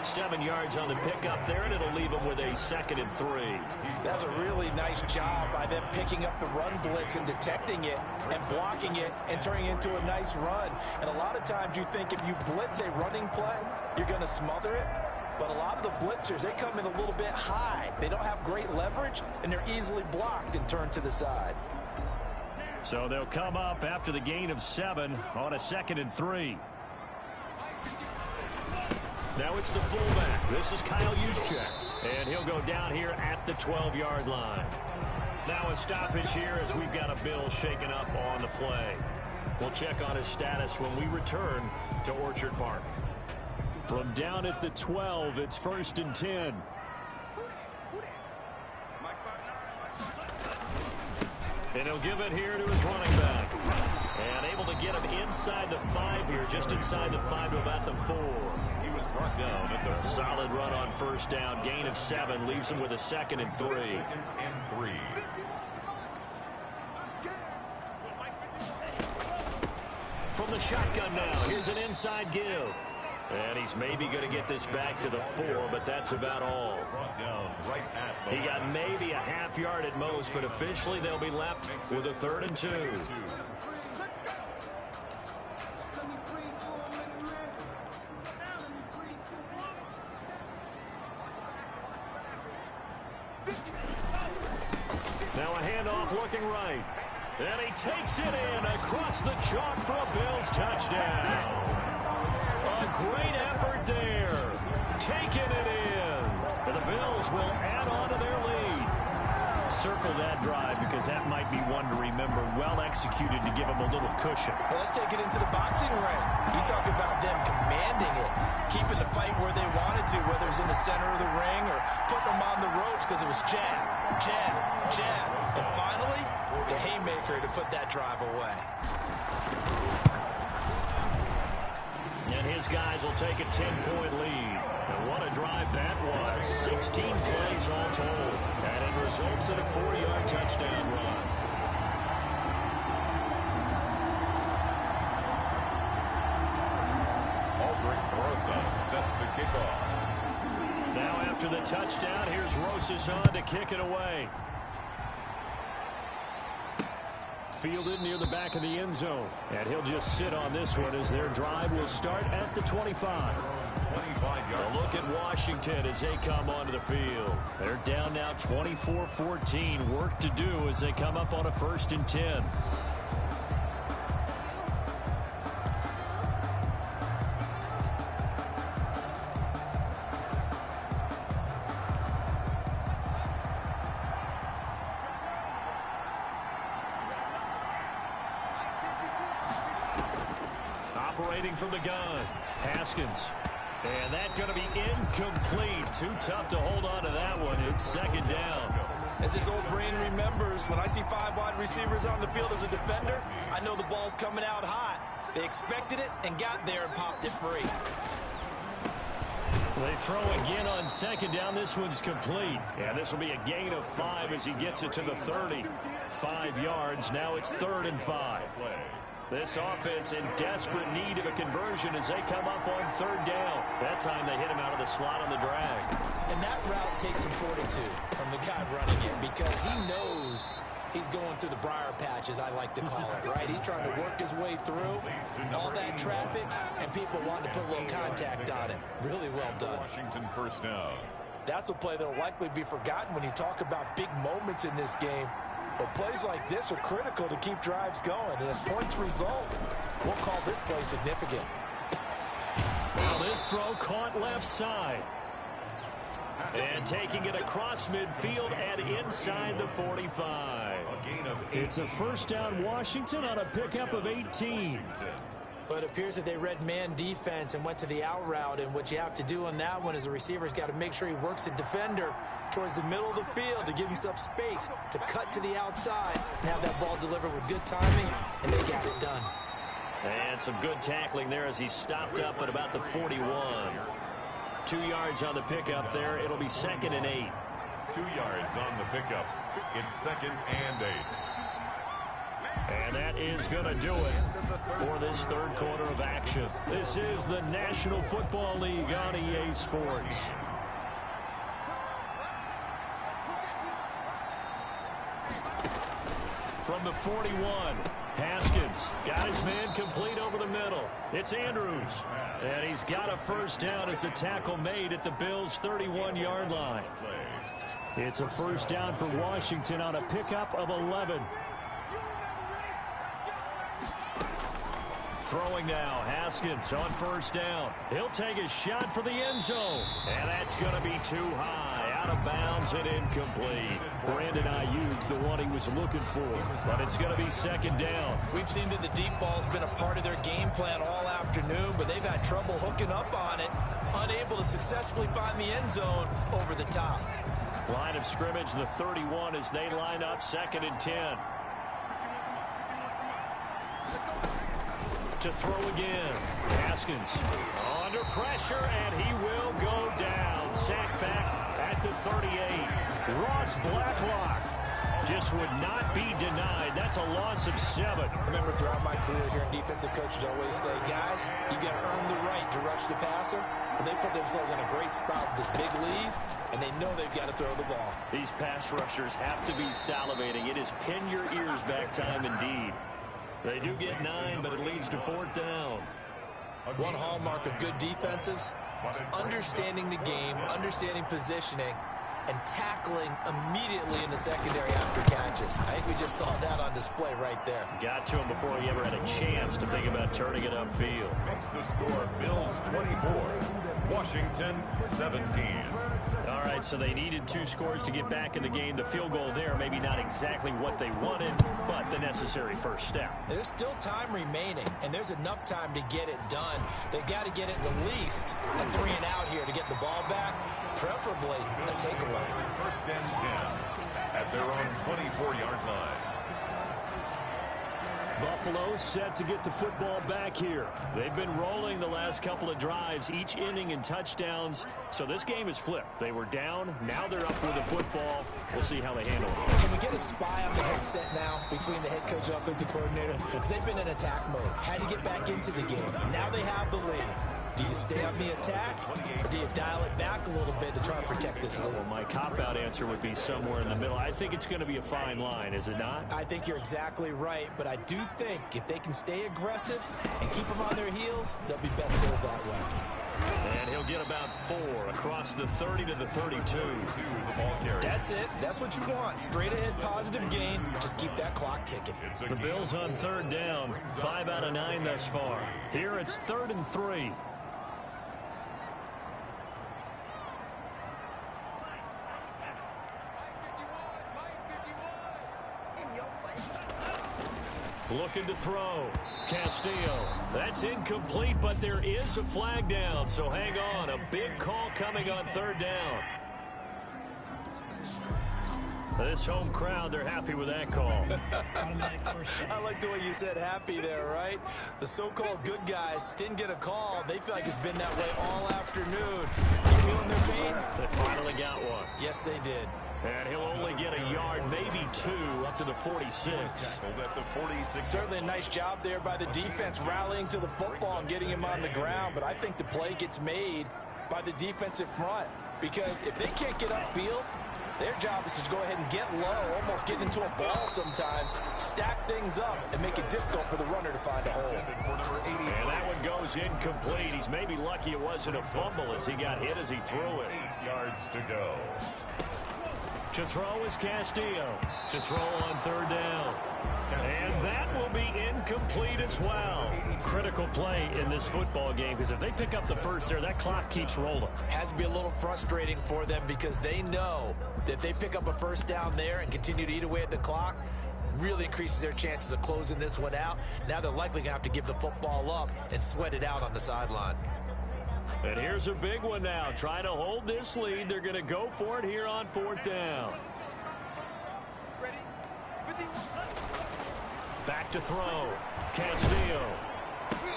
7 yards on the pickup there, and it'll leave them with a 2nd and 3. That's a really nice job by them picking up the run blitz and detecting it and blocking it and turning it into a nice run. And a lot of times you think if you blitz a running play, you're going to smother it. But a lot of the blitzers, they come in a little bit high. They don't have great leverage, and they're easily blocked and turned to the side. So they'll come up after the gain of 7 on a 2nd and 3. Now it's the fullback. This is Kyle Juszczyk. And he'll go down here at the 12-yard line. Now a stoppage here as we've got a Bill shaken up on the play. We'll check on his status when we return to Orchard Park. From down at the 12, it's 1st and 10. And he'll give it here to his running back. And able to get him inside the 5 here, just inside the 5 to about the 4. He was brought down at the A solid run on 1st down. Gain of 7 leaves him with a 2nd and 3. 2nd and 3. From the shotgun now, here's an inside give. And he's maybe going to get this back to the 4, but that's about all. Brought down right at the He got maybe a half yard at most, but officially they'll be left with a 3rd and 2. Now a handoff looking right. And he takes it in across the chalk for a Bills touchdown. A great effort there. Taking it in. And the Bills will add on to their lead. Circle that drive because that might be one to remember. Well executed to give them a little cushion. Well, let's take it into the boxing ring. You talk about them commanding it, keeping the fight where they wanted to, whether it was in the center of the ring or putting them on the ropes because it was jab, jab, jab. And finally, the haymaker to put that drive away. And his guys will take a 10-point lead. And what a drive that was. 16 plays all told. And it results in a 4-yard touchdown run. Set to kick off. Now after the touchdown, here's Rosas on to kick it away. Fielded near the back of the end zone. And he'll just sit on this one as their drive will start at the 25. 25-yard. A look at Washington as they come onto the field. They're down now 24-14. Work to do as they come up on a 1st and 10. Operating from the gun, Haskins. And that's going to be incomplete. Too tough to hold on to that one. It's 2nd down. As this old brain remembers, when I see 5 wide receivers on the field as a defender, I know the ball's coming out hot. They expected it and got there and popped it free. They throw again on 2nd down. This one's complete. And this will be a gain of 5 as he gets it to the 30. 5 yards. Now it's 3rd and 5. This offense in desperate need of a conversion as they come up on 3rd down. That time they hit him out of the slot on the drag. And that route takes some fortitude from the guy running it because he knows he's going through the briar patch, as I like to call it, right? He's trying to work his way through all that traffic and people wanting to put a little contact on it. Really well done. Washington 1st down. That's a play that will likely be forgotten when you talk about big moments in this game. But plays like this are critical to keep drives going. And if points result, we'll call this play significant. Well, this throw caught left side. And taking it across midfield and inside the 45. It's a 1st down Washington on a pickup of 18. But it appears that they read man defense and went to the out route. And what you have to do on that one is the receiver's got to make sure he works the defender towards the middle of the field to give himself space to cut to the outside and have that ball delivered with good timing, and they got it done. And some good tackling there as he stopped up at about the 41. 2 yards on the pickup there. It'll be 2nd and 8. 2 yards on the pickup. It's 2nd and 8. And that is going to do it for this 3rd quarter of action. This is the National Football League on EA Sports. From the 41, Haskins got his man complete over the middle. It's Andrews. And he's got a 1st down as the tackle made at the Bills' 31-yard line. It's a 1st down for Washington on a pickup of 11. Throwing now, Haskins on 1st down. He'll take a shot for the end zone. And that's going to be too high, out of bounds and incomplete. Brandon Ayuk, the one he was looking for. But it's going to be 2nd down. We've seen that the deep ball's been a part of their game plan all afternoon, but they've had trouble hooking up on it, unable to successfully find the end zone over the top. Line of scrimmage, the 31 as they line up 2nd and 10. To throw again. Haskins under pressure, and he will go down. Sacked back at the 38. Ross Blacklock just would not be denied. That's a loss of 7. Remember, throughout my career here in defensive coaches, I always say, guys, you got to earn the right to rush the passer. But they put themselves in a great spot with this big lead, and they know they've got to throw the ball. These pass rushers have to be salivating. It is pin your ears back time indeed. They do get 9, but it leads to 4th down. One hallmark of good defenses is understanding the game, understanding positioning, and tackling immediately in the secondary after catches. I think we just saw that on display right there. Got to him before he ever had a chance to think about turning it upfield. Makes the score Bills 24, Washington 17. All right, so they needed 2 scores to get back in the game. The field goal there, maybe not exactly what they wanted, but the necessary first step. There's still time remaining, and there's enough time to get it done. They've got to get it at least a 3 and out here to get the ball back, preferably a takeaway. First and 10 at their own 24-yard line. Buffalo set to get the football back here. They've been rolling the last couple of drives, each inning in touchdowns. So this game is flipped. They were down. Now they're up with the football. We'll see how they handle it. Can we get a spy on the headset now between the head coach and offensive coordinator? Because they've been in attack mode. Had to get back into the game. Now they have the lead. Do you stay on the attack, or do you dial it back a little bit to try and protect this lead? Well, my cop-out answer would be somewhere in the middle. I think it's going to be a fine line, is it not? I think you're exactly right, but I do think if they can stay aggressive and keep them on their heels, they'll be best served that way. And he'll get about 4 across the 30 to the 32. That's it. That's what you want. Straight ahead positive gain. Just keep that clock ticking. The Bills on 3rd down. 5 out of 9 thus far. Here it's 3rd and 3. Looking to throw. Castillo. That's incomplete, but there is a flag down, so hang on. A big call coming on 3rd down. This home crowd, they're happy with that call. I like the way you said happy there, right? The so-called good guys didn't get a call. They feel like it's been that way all afternoon. You feeling their pain? They finally got one. Yes, they did. And he'll only get a yard, maybe 2, up to the 46. Certainly a nice job there by the defense rallying to the football and getting him on the ground. But I think the play gets made by the defensive front. Because if they can't get upfield, their job is to go ahead and get low, almost get into a ball sometimes, stack things up, and make it difficult for the runner to find a hole. And that one goes incomplete. He's maybe lucky it wasn't a fumble as he got hit as he threw it. 8 yards to go. To throw is Castillo. To throw on 3rd down. And that will be incomplete as well. Critical play in this football game because if they pick up the first there, that clock keeps rolling. Has to be a little frustrating for them because they know that if they pick up a first down there and continue to eat away at the clock, really increases their chances of closing this one out. Now they're likely going to have to give the football up and sweat it out on the sideline. And here's a big one now. Trying to hold this lead. They're going to go for it here on 4th down. Back to throw. Castillo.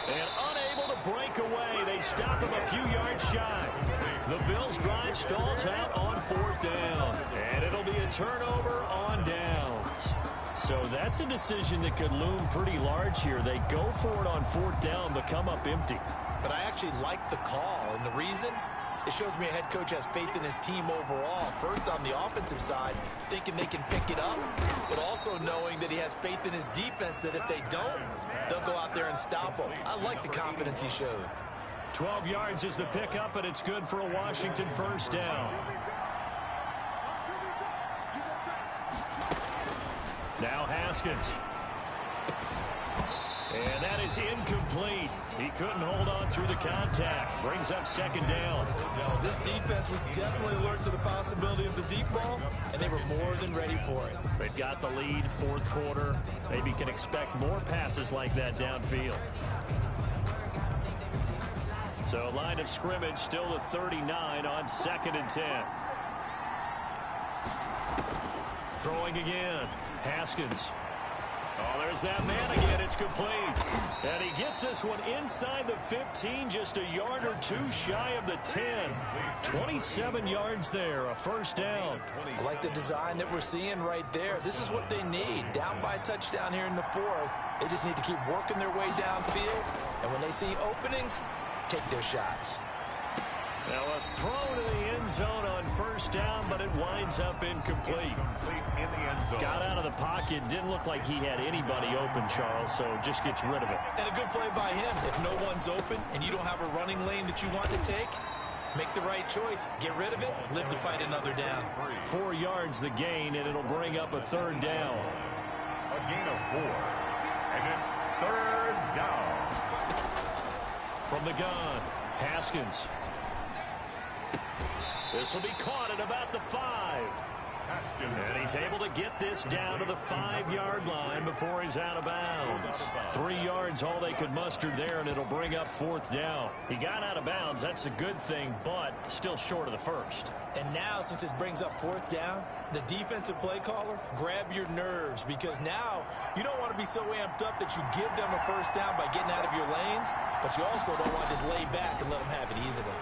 And unable to break away. They stop him a few yards shy. The Bills' drive stalls out on 4th down. And it'll be a turnover on downs. So that's a decision that could loom pretty large here. They go for it on 4th down, but come up empty. But I actually like the call, and the reason? It shows me a head coach has faith in his team overall. First, on the offensive side, thinking they can pick it up, but also knowing that he has faith in his defense that if they don't, they'll go out there and stop them. I like the confidence he showed. 12 yards is the pickup, and it's good for a Washington first down. Now Haskins. And that is incomplete. He couldn't hold on through the contact. Brings up 2nd down. This defense was definitely alert to the possibility of the deep ball, and they were more than ready for it. They've got the lead, 4th quarter. Maybe can expect more passes like that downfield. So line of scrimmage still the 39 on 2nd and 10. Throwing again. Haskins. Oh, there's that man again. It's complete. And he gets this one inside the 15, just a yard or 2 shy of the 10. 27 yards there, a first down. I like the design that we're seeing right there. This is what they need. Down by a touchdown here in the 4th. They just need to keep working their way downfield. And when they see openings, take their shots. Now a throw to the end zone on first down, but it winds up incomplete. In the end zone. Got out of the pocket. Didn't look like he had anybody open, Charles, so just gets rid of it. And a good play by him. If no one's open and you don't have a running lane that you want to take, Make the right choice. Get rid of it. Live to fight another down. 4 yards the gain, and it'll bring up a third down. A gain of 4. And it's third down. From the gun, Haskins. This will be caught at about the 5. And he's able to get this down to the 5-yard line before he's out of bounds. 3 yards all they could muster there, and it'll bring up fourth down. He got out of bounds. That's a good thing, but still short of the first. And now, since this brings up fourth down, the defensive play caller, grab your nerves, because now you don't want to be so amped up that you give them a first down by getting out of your lanes, but you also don't want to just lay back and let them have it easily.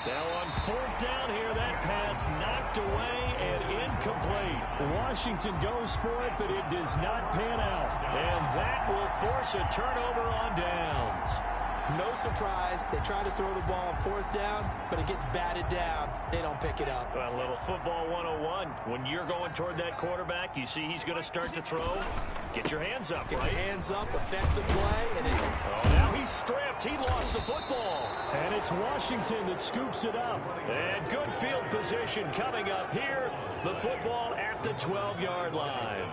Now on fourth down here, that pass knocked away and incomplete. Washington goes for it, but it does not pan out. And that will force a turnover on downs. No surprise. They try to throw the ball on fourth down, but it gets batted down. They don't pick it up. A little football 101. When you're going toward that quarterback, you see he's going to start to throw. Get your hands up, Get right? your hands up, affect the play, and now he's stripped. He lost the football. And it's Washington that scoops it up. And good field position coming up here. The football at the 12-yard line.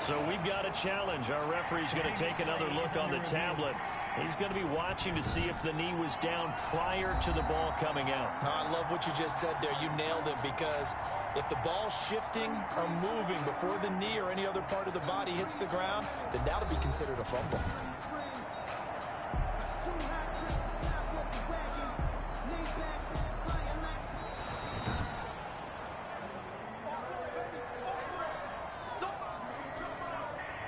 So we've got a challenge. Our referee's going to take another look on the tablet. He's going to be watching to see if the knee was down prior to the ball coming out. I love what you just said there. You nailed it, because if the ball's shifting or moving before the knee or any other part of the body hits the ground, then that'll be considered a fumble.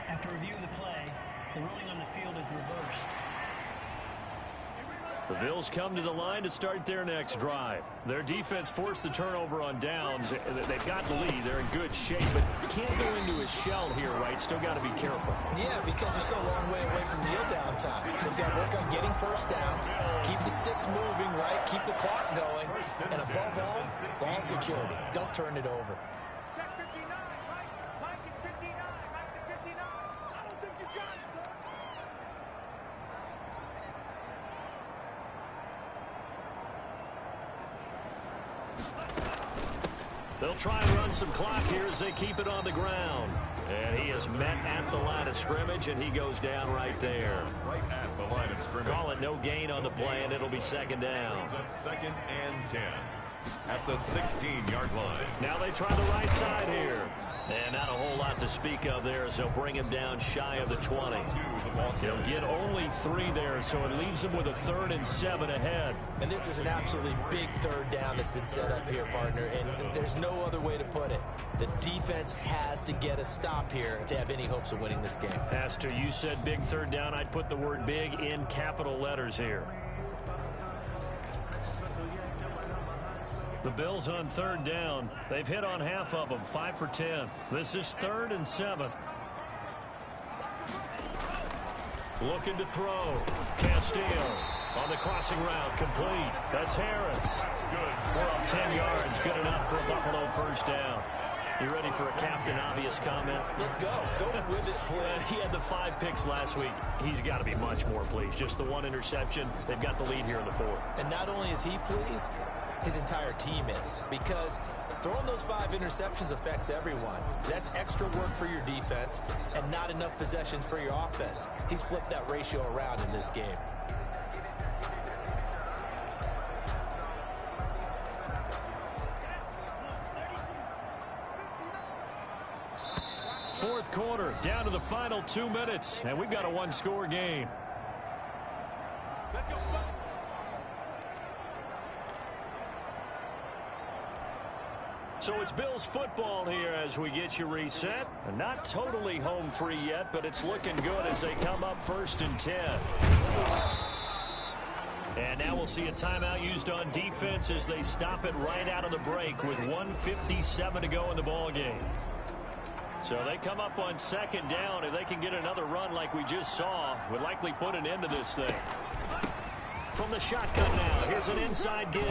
After review of the play, the ruling on the field is reversed. The Bills come to the line to start their next drive. Their defense forced the turnover on downs. They've got the lead. They're in good shape, but can't go into a shell here, right? Still got to be careful. Yeah, because they're still a long way away from kneel down time. So they've got to work on getting first downs, keep the sticks moving, right? Keep the clock going, and above all, ball security. Don't turn it over. Check 59, right? Mike is 59, Mike is 59. I don't think you got it, son. They'll try and run some clock here as they keep it on the ground. And he is met at the line of scrimmage, and he goes down right there. Right at the line of scrimmage. Call it no gain on the play, and it'll be second down. Second and 10 at the 16-yard line. Now they try the right side here. And not a whole lot to speak of there as they'll bring him down shy of the 20. He'll get only 3 there, so it leaves him with a 3rd and 7 ahead. And this is an absolutely big third down that's been set up here, partner, and there's no other way to put it. The defense has to get a stop here if they have any hopes of winning this game. Pastor, you said big third down. I'd put the word big in capital letters here. The Bills on third down. They've hit on half of them, 5 for 10. This is 3rd and 7. Looking to throw. Castillo on the crossing route, complete. That's Harris. We're up 10 yards, good enough for a Buffalo first down. You ready for a Captain Obvious comment? Let's go. Go with it, please. He had the 5 picks last week. He's got to be much more pleased. Just the 1 interception. They've got the lead here in the 4th. And not only is he pleased, his entire team is. Because throwing those 5 interceptions affects everyone. That's extra work for your defense and not enough possessions for your offense. He's flipped that ratio around in this game. Fourth quarter, down to the final 2 minutes, and we've got a 1-score game. So it's Bills football here as we get you reset. Not totally home free yet, but it's looking good as they come up 1st and 10. And now we'll see a timeout used on defense as they stop it right out of the break with 1:57 to go in the ball game. So they come up on second down. If they can get another run like we just saw, would likely put an end to this thing. From the shotgun now, here's an inside give.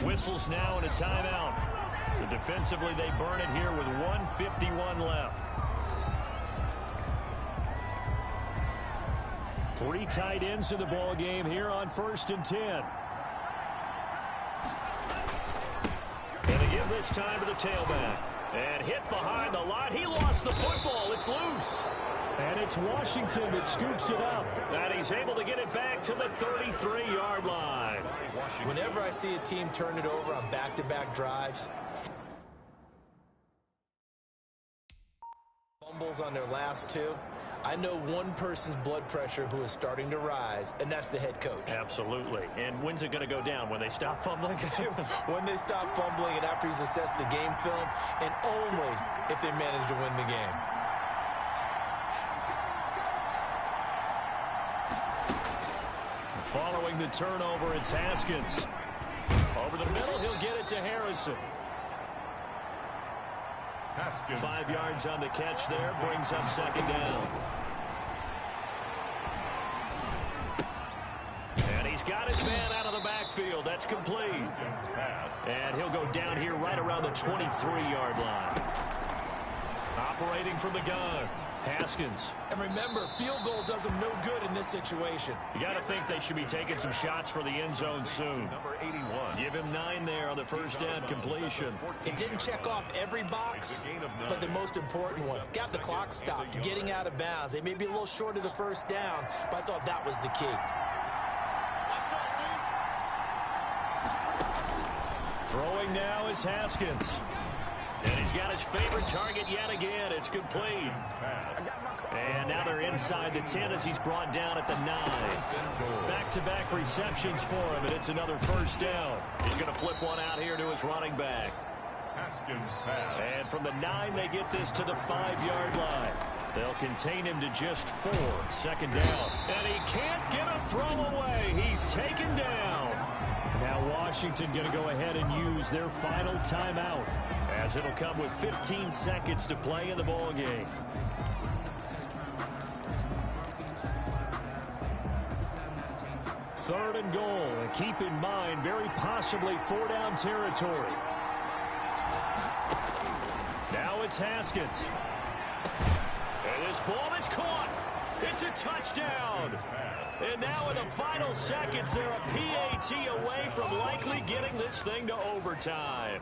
Whistles now and a timeout. So defensively, they burn it here with 1:51 left. 3 tight ends in the ball game here on 1st and 10. And they give this time to the tailback. And hit behind the line. He lost the football. It's loose. And it's Washington that scoops it up. And he's able to get it back to the 33-yard line. Whenever I see a team turn it over on back-to-back drives, fumbles on their last 2, I know one person's blood pressure who is starting to rise, and that's the head coach. Absolutely. And when's it going to go down? When they stop fumbling? When they stop fumbling and after he's assessed the game film, and only if they manage to win the game. Following the turnover, it's Haskins. Over the middle, he'll get it to Harrison. 5 yards on the catch there, brings up second down. And he's got his man out of the backfield. That's complete. And he'll go down here right around the 23-yard line. Operating from the gun, Haskins. And remember, field goal does him no good in this situation. You got to think they should be taking some shots for the end zone soon. Number 81. Give him 9 there on the first down completion. It didn't check off every box, but the most important one. Got the clock stopped, getting out of bounds. They may be a little short of the first down, but I thought that was the key. Throwing now is Haskins. And he's got his favorite target yet again. It's complete. And now they're inside the 10 as he's brought down at the 9. Back-to-back receptions for him, and it's another first down. He's going to flip one out here to his running back. And from the 9, they get this to the 5-yard line. They'll contain him to just 4. Second down. And he can't get a throw away. He's taken down. Now Washington going to go ahead and use their final timeout, as it'll come with 15 seconds to play in the ball game. Third and goal, and keep in mind, very possibly 4-down territory. Now it's Haskins. And this ball is caught. It's a touchdown. And now in the final seconds, they're a PAT away from likely getting this thing to overtime.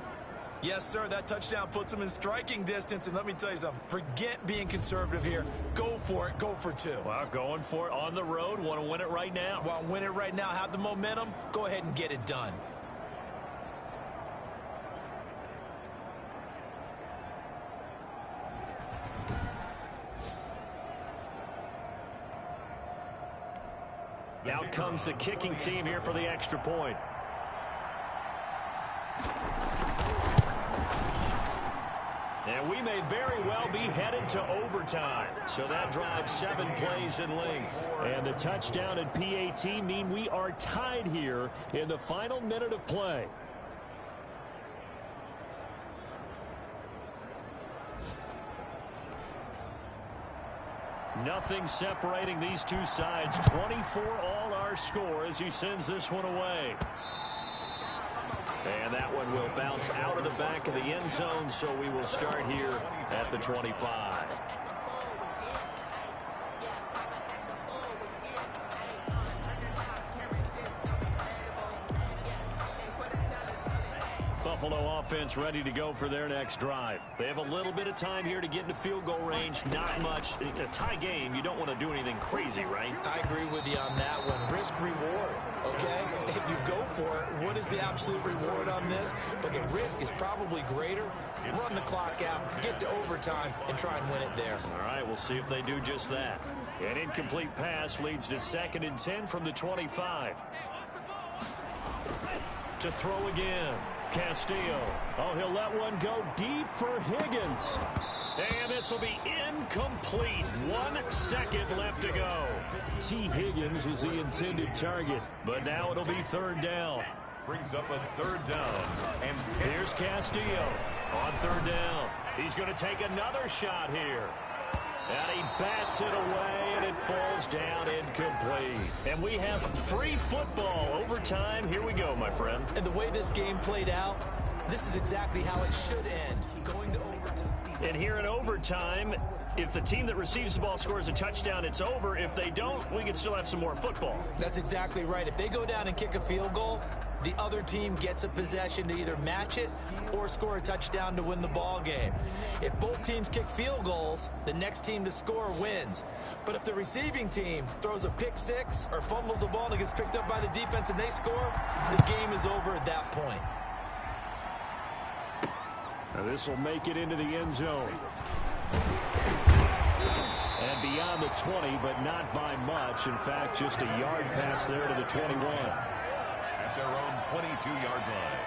Yes, sir, that touchdown puts them in striking distance. And let me tell you something, forget being conservative here. Go for it, go for 2. Well, going for it on the road, want to win it right now. Well, win it right now, have the momentum, go ahead and get it done. Out comes the kicking team here for the extra point. And we may very well be headed to overtime. So that drives 7 plays in length. And the touchdown and PAT mean we are tied here in the final minute of play. Nothing separating these two sides. 24 all our score as he sends this one away. And that one will bounce out of the back of the end zone, so we will start here at the 25. Buffalo offense ready to go for their next drive. They have a little bit of time here to get into field goal range. Not much. In a tie game, you don't want to do anything crazy, right? I agree with you on that one. Risk reward, okay? If you go for it, what is the absolute reward on this? But the risk is probably greater. Run the clock out, get to overtime, and try and win it there. All right, we'll see if they do just that. An incomplete pass leads to 2nd and 10 from the 25. To throw again. Castillo. Oh, he'll let one go deep for Higgins. And this will be incomplete. 1 second left to go. T. Higgins was the intended target, but now it'll be 3rd down. brings up a 3rd down. And here's Castillo on 3rd down. He's going to take another shot here. And he bats it away, and it falls down incomplete. And we have free football. Overtime. Here we go, my friend. And the way this game played out, this is exactly how it should end, going to overtime. And here in overtime, if the team that receives the ball scores a touchdown, it's over. If they don't, we can still have some more football. That's exactly right. If they go down and kick a field goal, the other team gets a possession to either match it or score a touchdown to win the ball game. If both teams kick field goals, the next team to score wins. But if the receiving team throws a pick six or fumbles the ball and it gets picked up by the defense and they score, the game is over at that point. Now this will make it into the end zone. And beyond the 20, but not by much. In fact, just a yard pass there to the 21. At their own 22-yard line.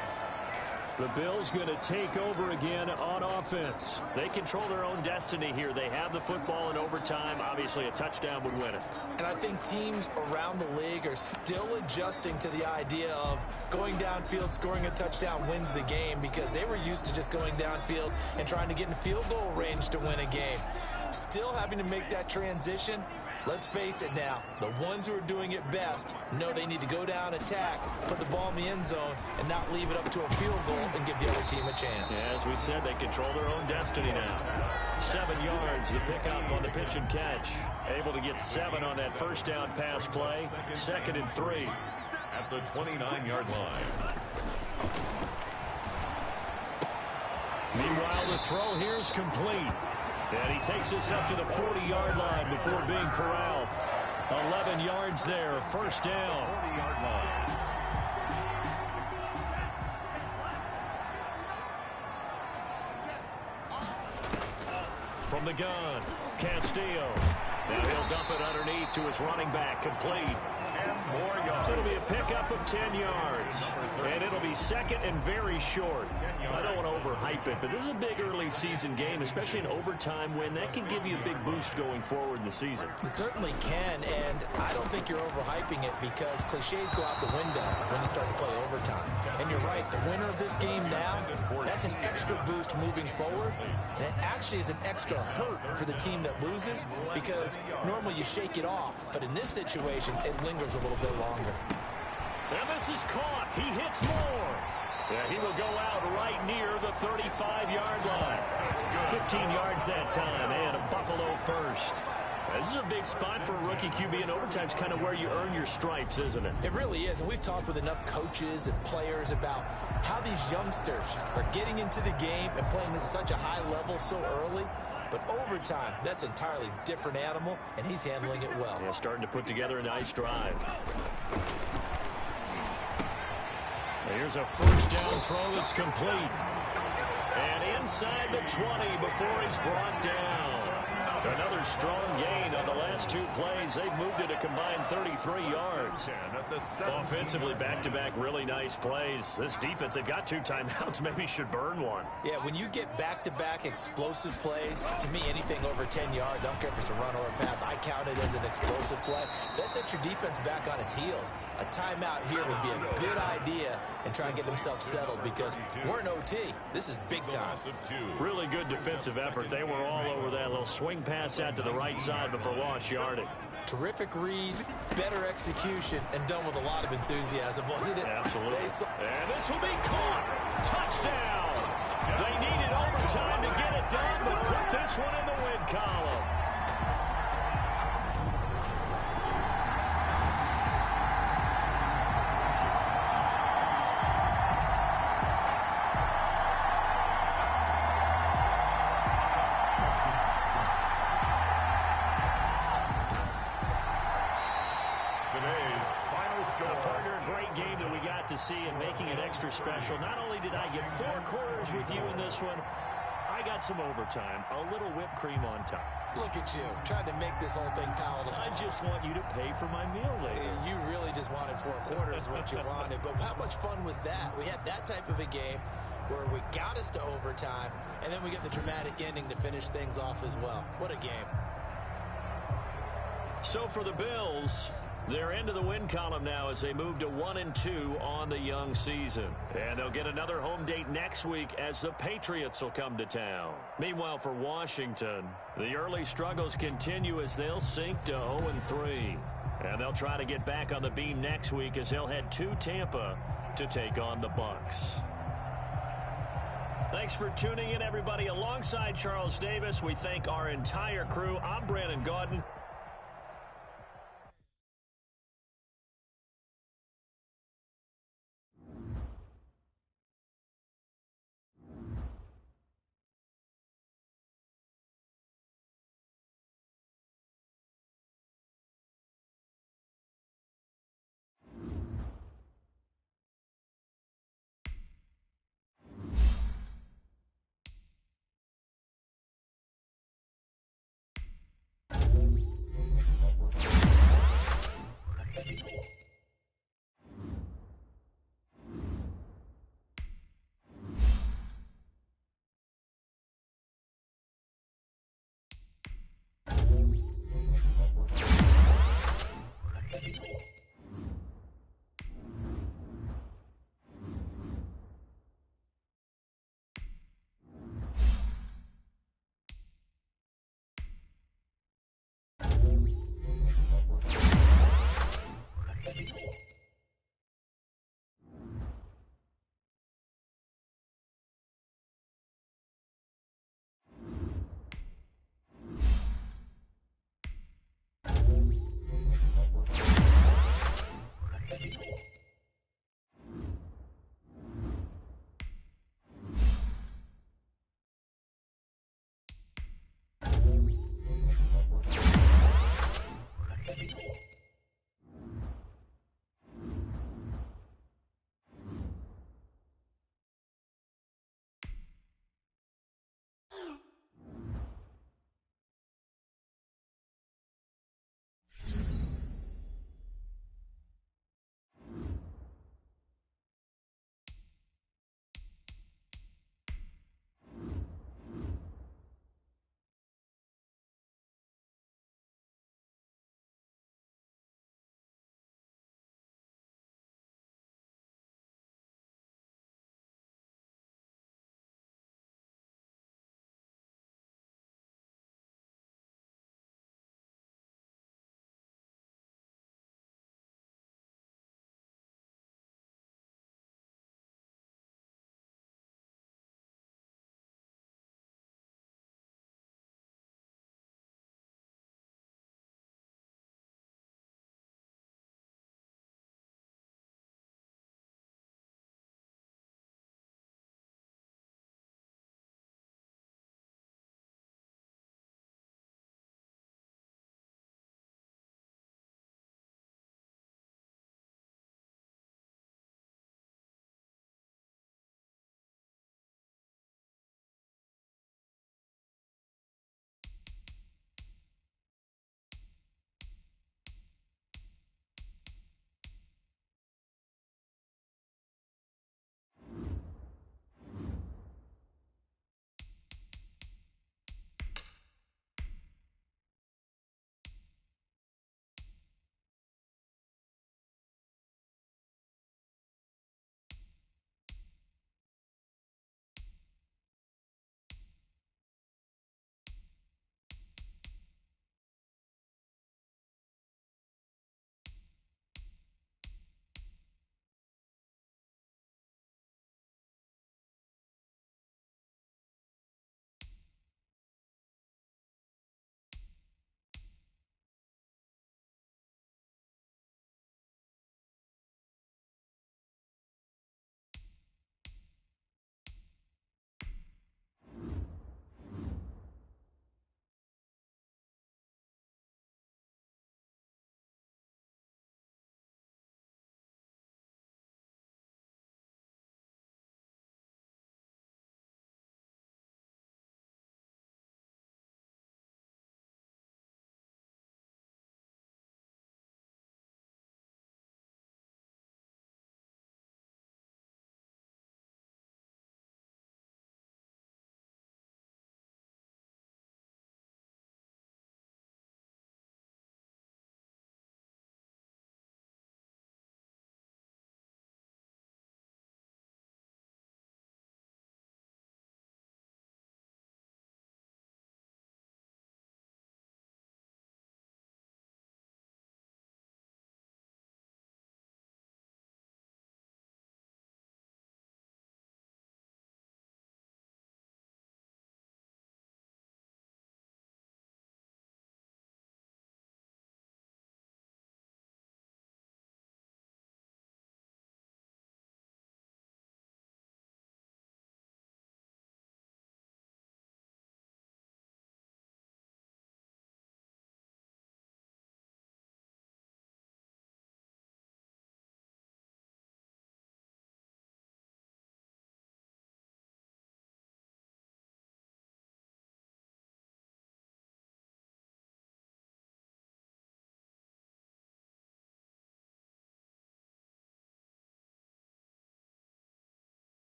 The Bills going to take over again on offense. They control their own destiny here. They have the football in overtime. Obviously, a touchdown would win it. And I think teams around the league are still adjusting to the idea of going downfield, scoring a touchdown wins the game, because they were used to just going downfield and trying to get in field goal range to win a game. Still having to make that transition. Let's face it now, the ones who are doing it best know they need to go down, attack, put the ball in the end zone, and not leave it up to a field goal and give the other team a chance. Yeah, as we said, they control their own destiny now. 7 yards, the pickup on the pitch and catch. Able to get 7 on that first down pass play. 2nd and 3. At the 29-yard line. Meanwhile, the throw here is complete. And he takes us up to the 40-yard line before being corralled. 11 yards there, first down. 40-yard line. From the gun, Castillo. Now he'll dump it underneath to his running back, complete. 10 more yards. It'll be a pickup of 10 yards. And it'll be 2nd and very short. I don't want to overhype it, but this is a big early season game, especially an overtime win. That can give you a big boost going forward in the season. It certainly can, and I don't think you're overhyping it, because cliches go out the window when you start to play overtime. And you're right, the winner of this game now, that's an extra boost moving forward, and it actually is an extra hurt for the team that loses, because normally you shake it off, but in this situation, it lingers a little bit longer. And this is caught. He hits more. Yeah, he will go out right near the 35-yard line. 15 yards that time, and a Buffalo first. This is a big spot for a rookie QB, and overtime's kind of where you earn your stripes, isn't it? It really is, and we've talked with enough coaches and players about how these youngsters are getting into the game and playing this at such a high level so early. But overtime, that's an entirely different animal, and he's handling it well. Yeah, starting to put together a nice drive. Here's a first down throw that's complete. And inside the 20 before he's brought down. Another strong gain on the last 2 plays. They've moved it a combined 33 yards. Offensively, back-to-back really nice plays. This defense, they've got 2 timeouts. Maybe should burn one. Yeah, when you get back-to-back explosive plays, to me, anything over 10 yards, I don't care if it's a run or a pass, I count it as an explosive play. That sets your defense back on its heels. A timeout here would be a good idea, and try and get themselves settled, because we're in OT. This is big time. Really good defensive effort. They were all over that little swing pass out to the right side before lost yardage. Terrific read, better execution, and done with a lot of enthusiasm, wasn't it? Absolutely. And this will be caught. Touchdown. They needed overtime to get it done, but put this one in the win column. To see and making it extra special. Not only did I get 4 quarters with you in this one, I got some overtime, a little whipped cream on top. Look at you, trying to make this whole thing palatable. I just want you to pay for my meal later. You really just wanted 4 quarters what you wanted, but how much fun was that? We had that type of a game where we got us to overtime, and then we get the dramatic ending to finish things off as well. What a game. So for the Bills, They're into the win column now as they move to 1-2 on the young season. And they'll get another home date next week as the Patriots will come to town. Meanwhile, for Washington, the early struggles continue as they'll sink to 0-3. And they'll try to get back on the beam next week as they'll head to Tampa to take on the Bucs. Thanks for tuning in, everybody. Alongside Charles Davis, we thank our entire crew. I'm Brandon Gaudin.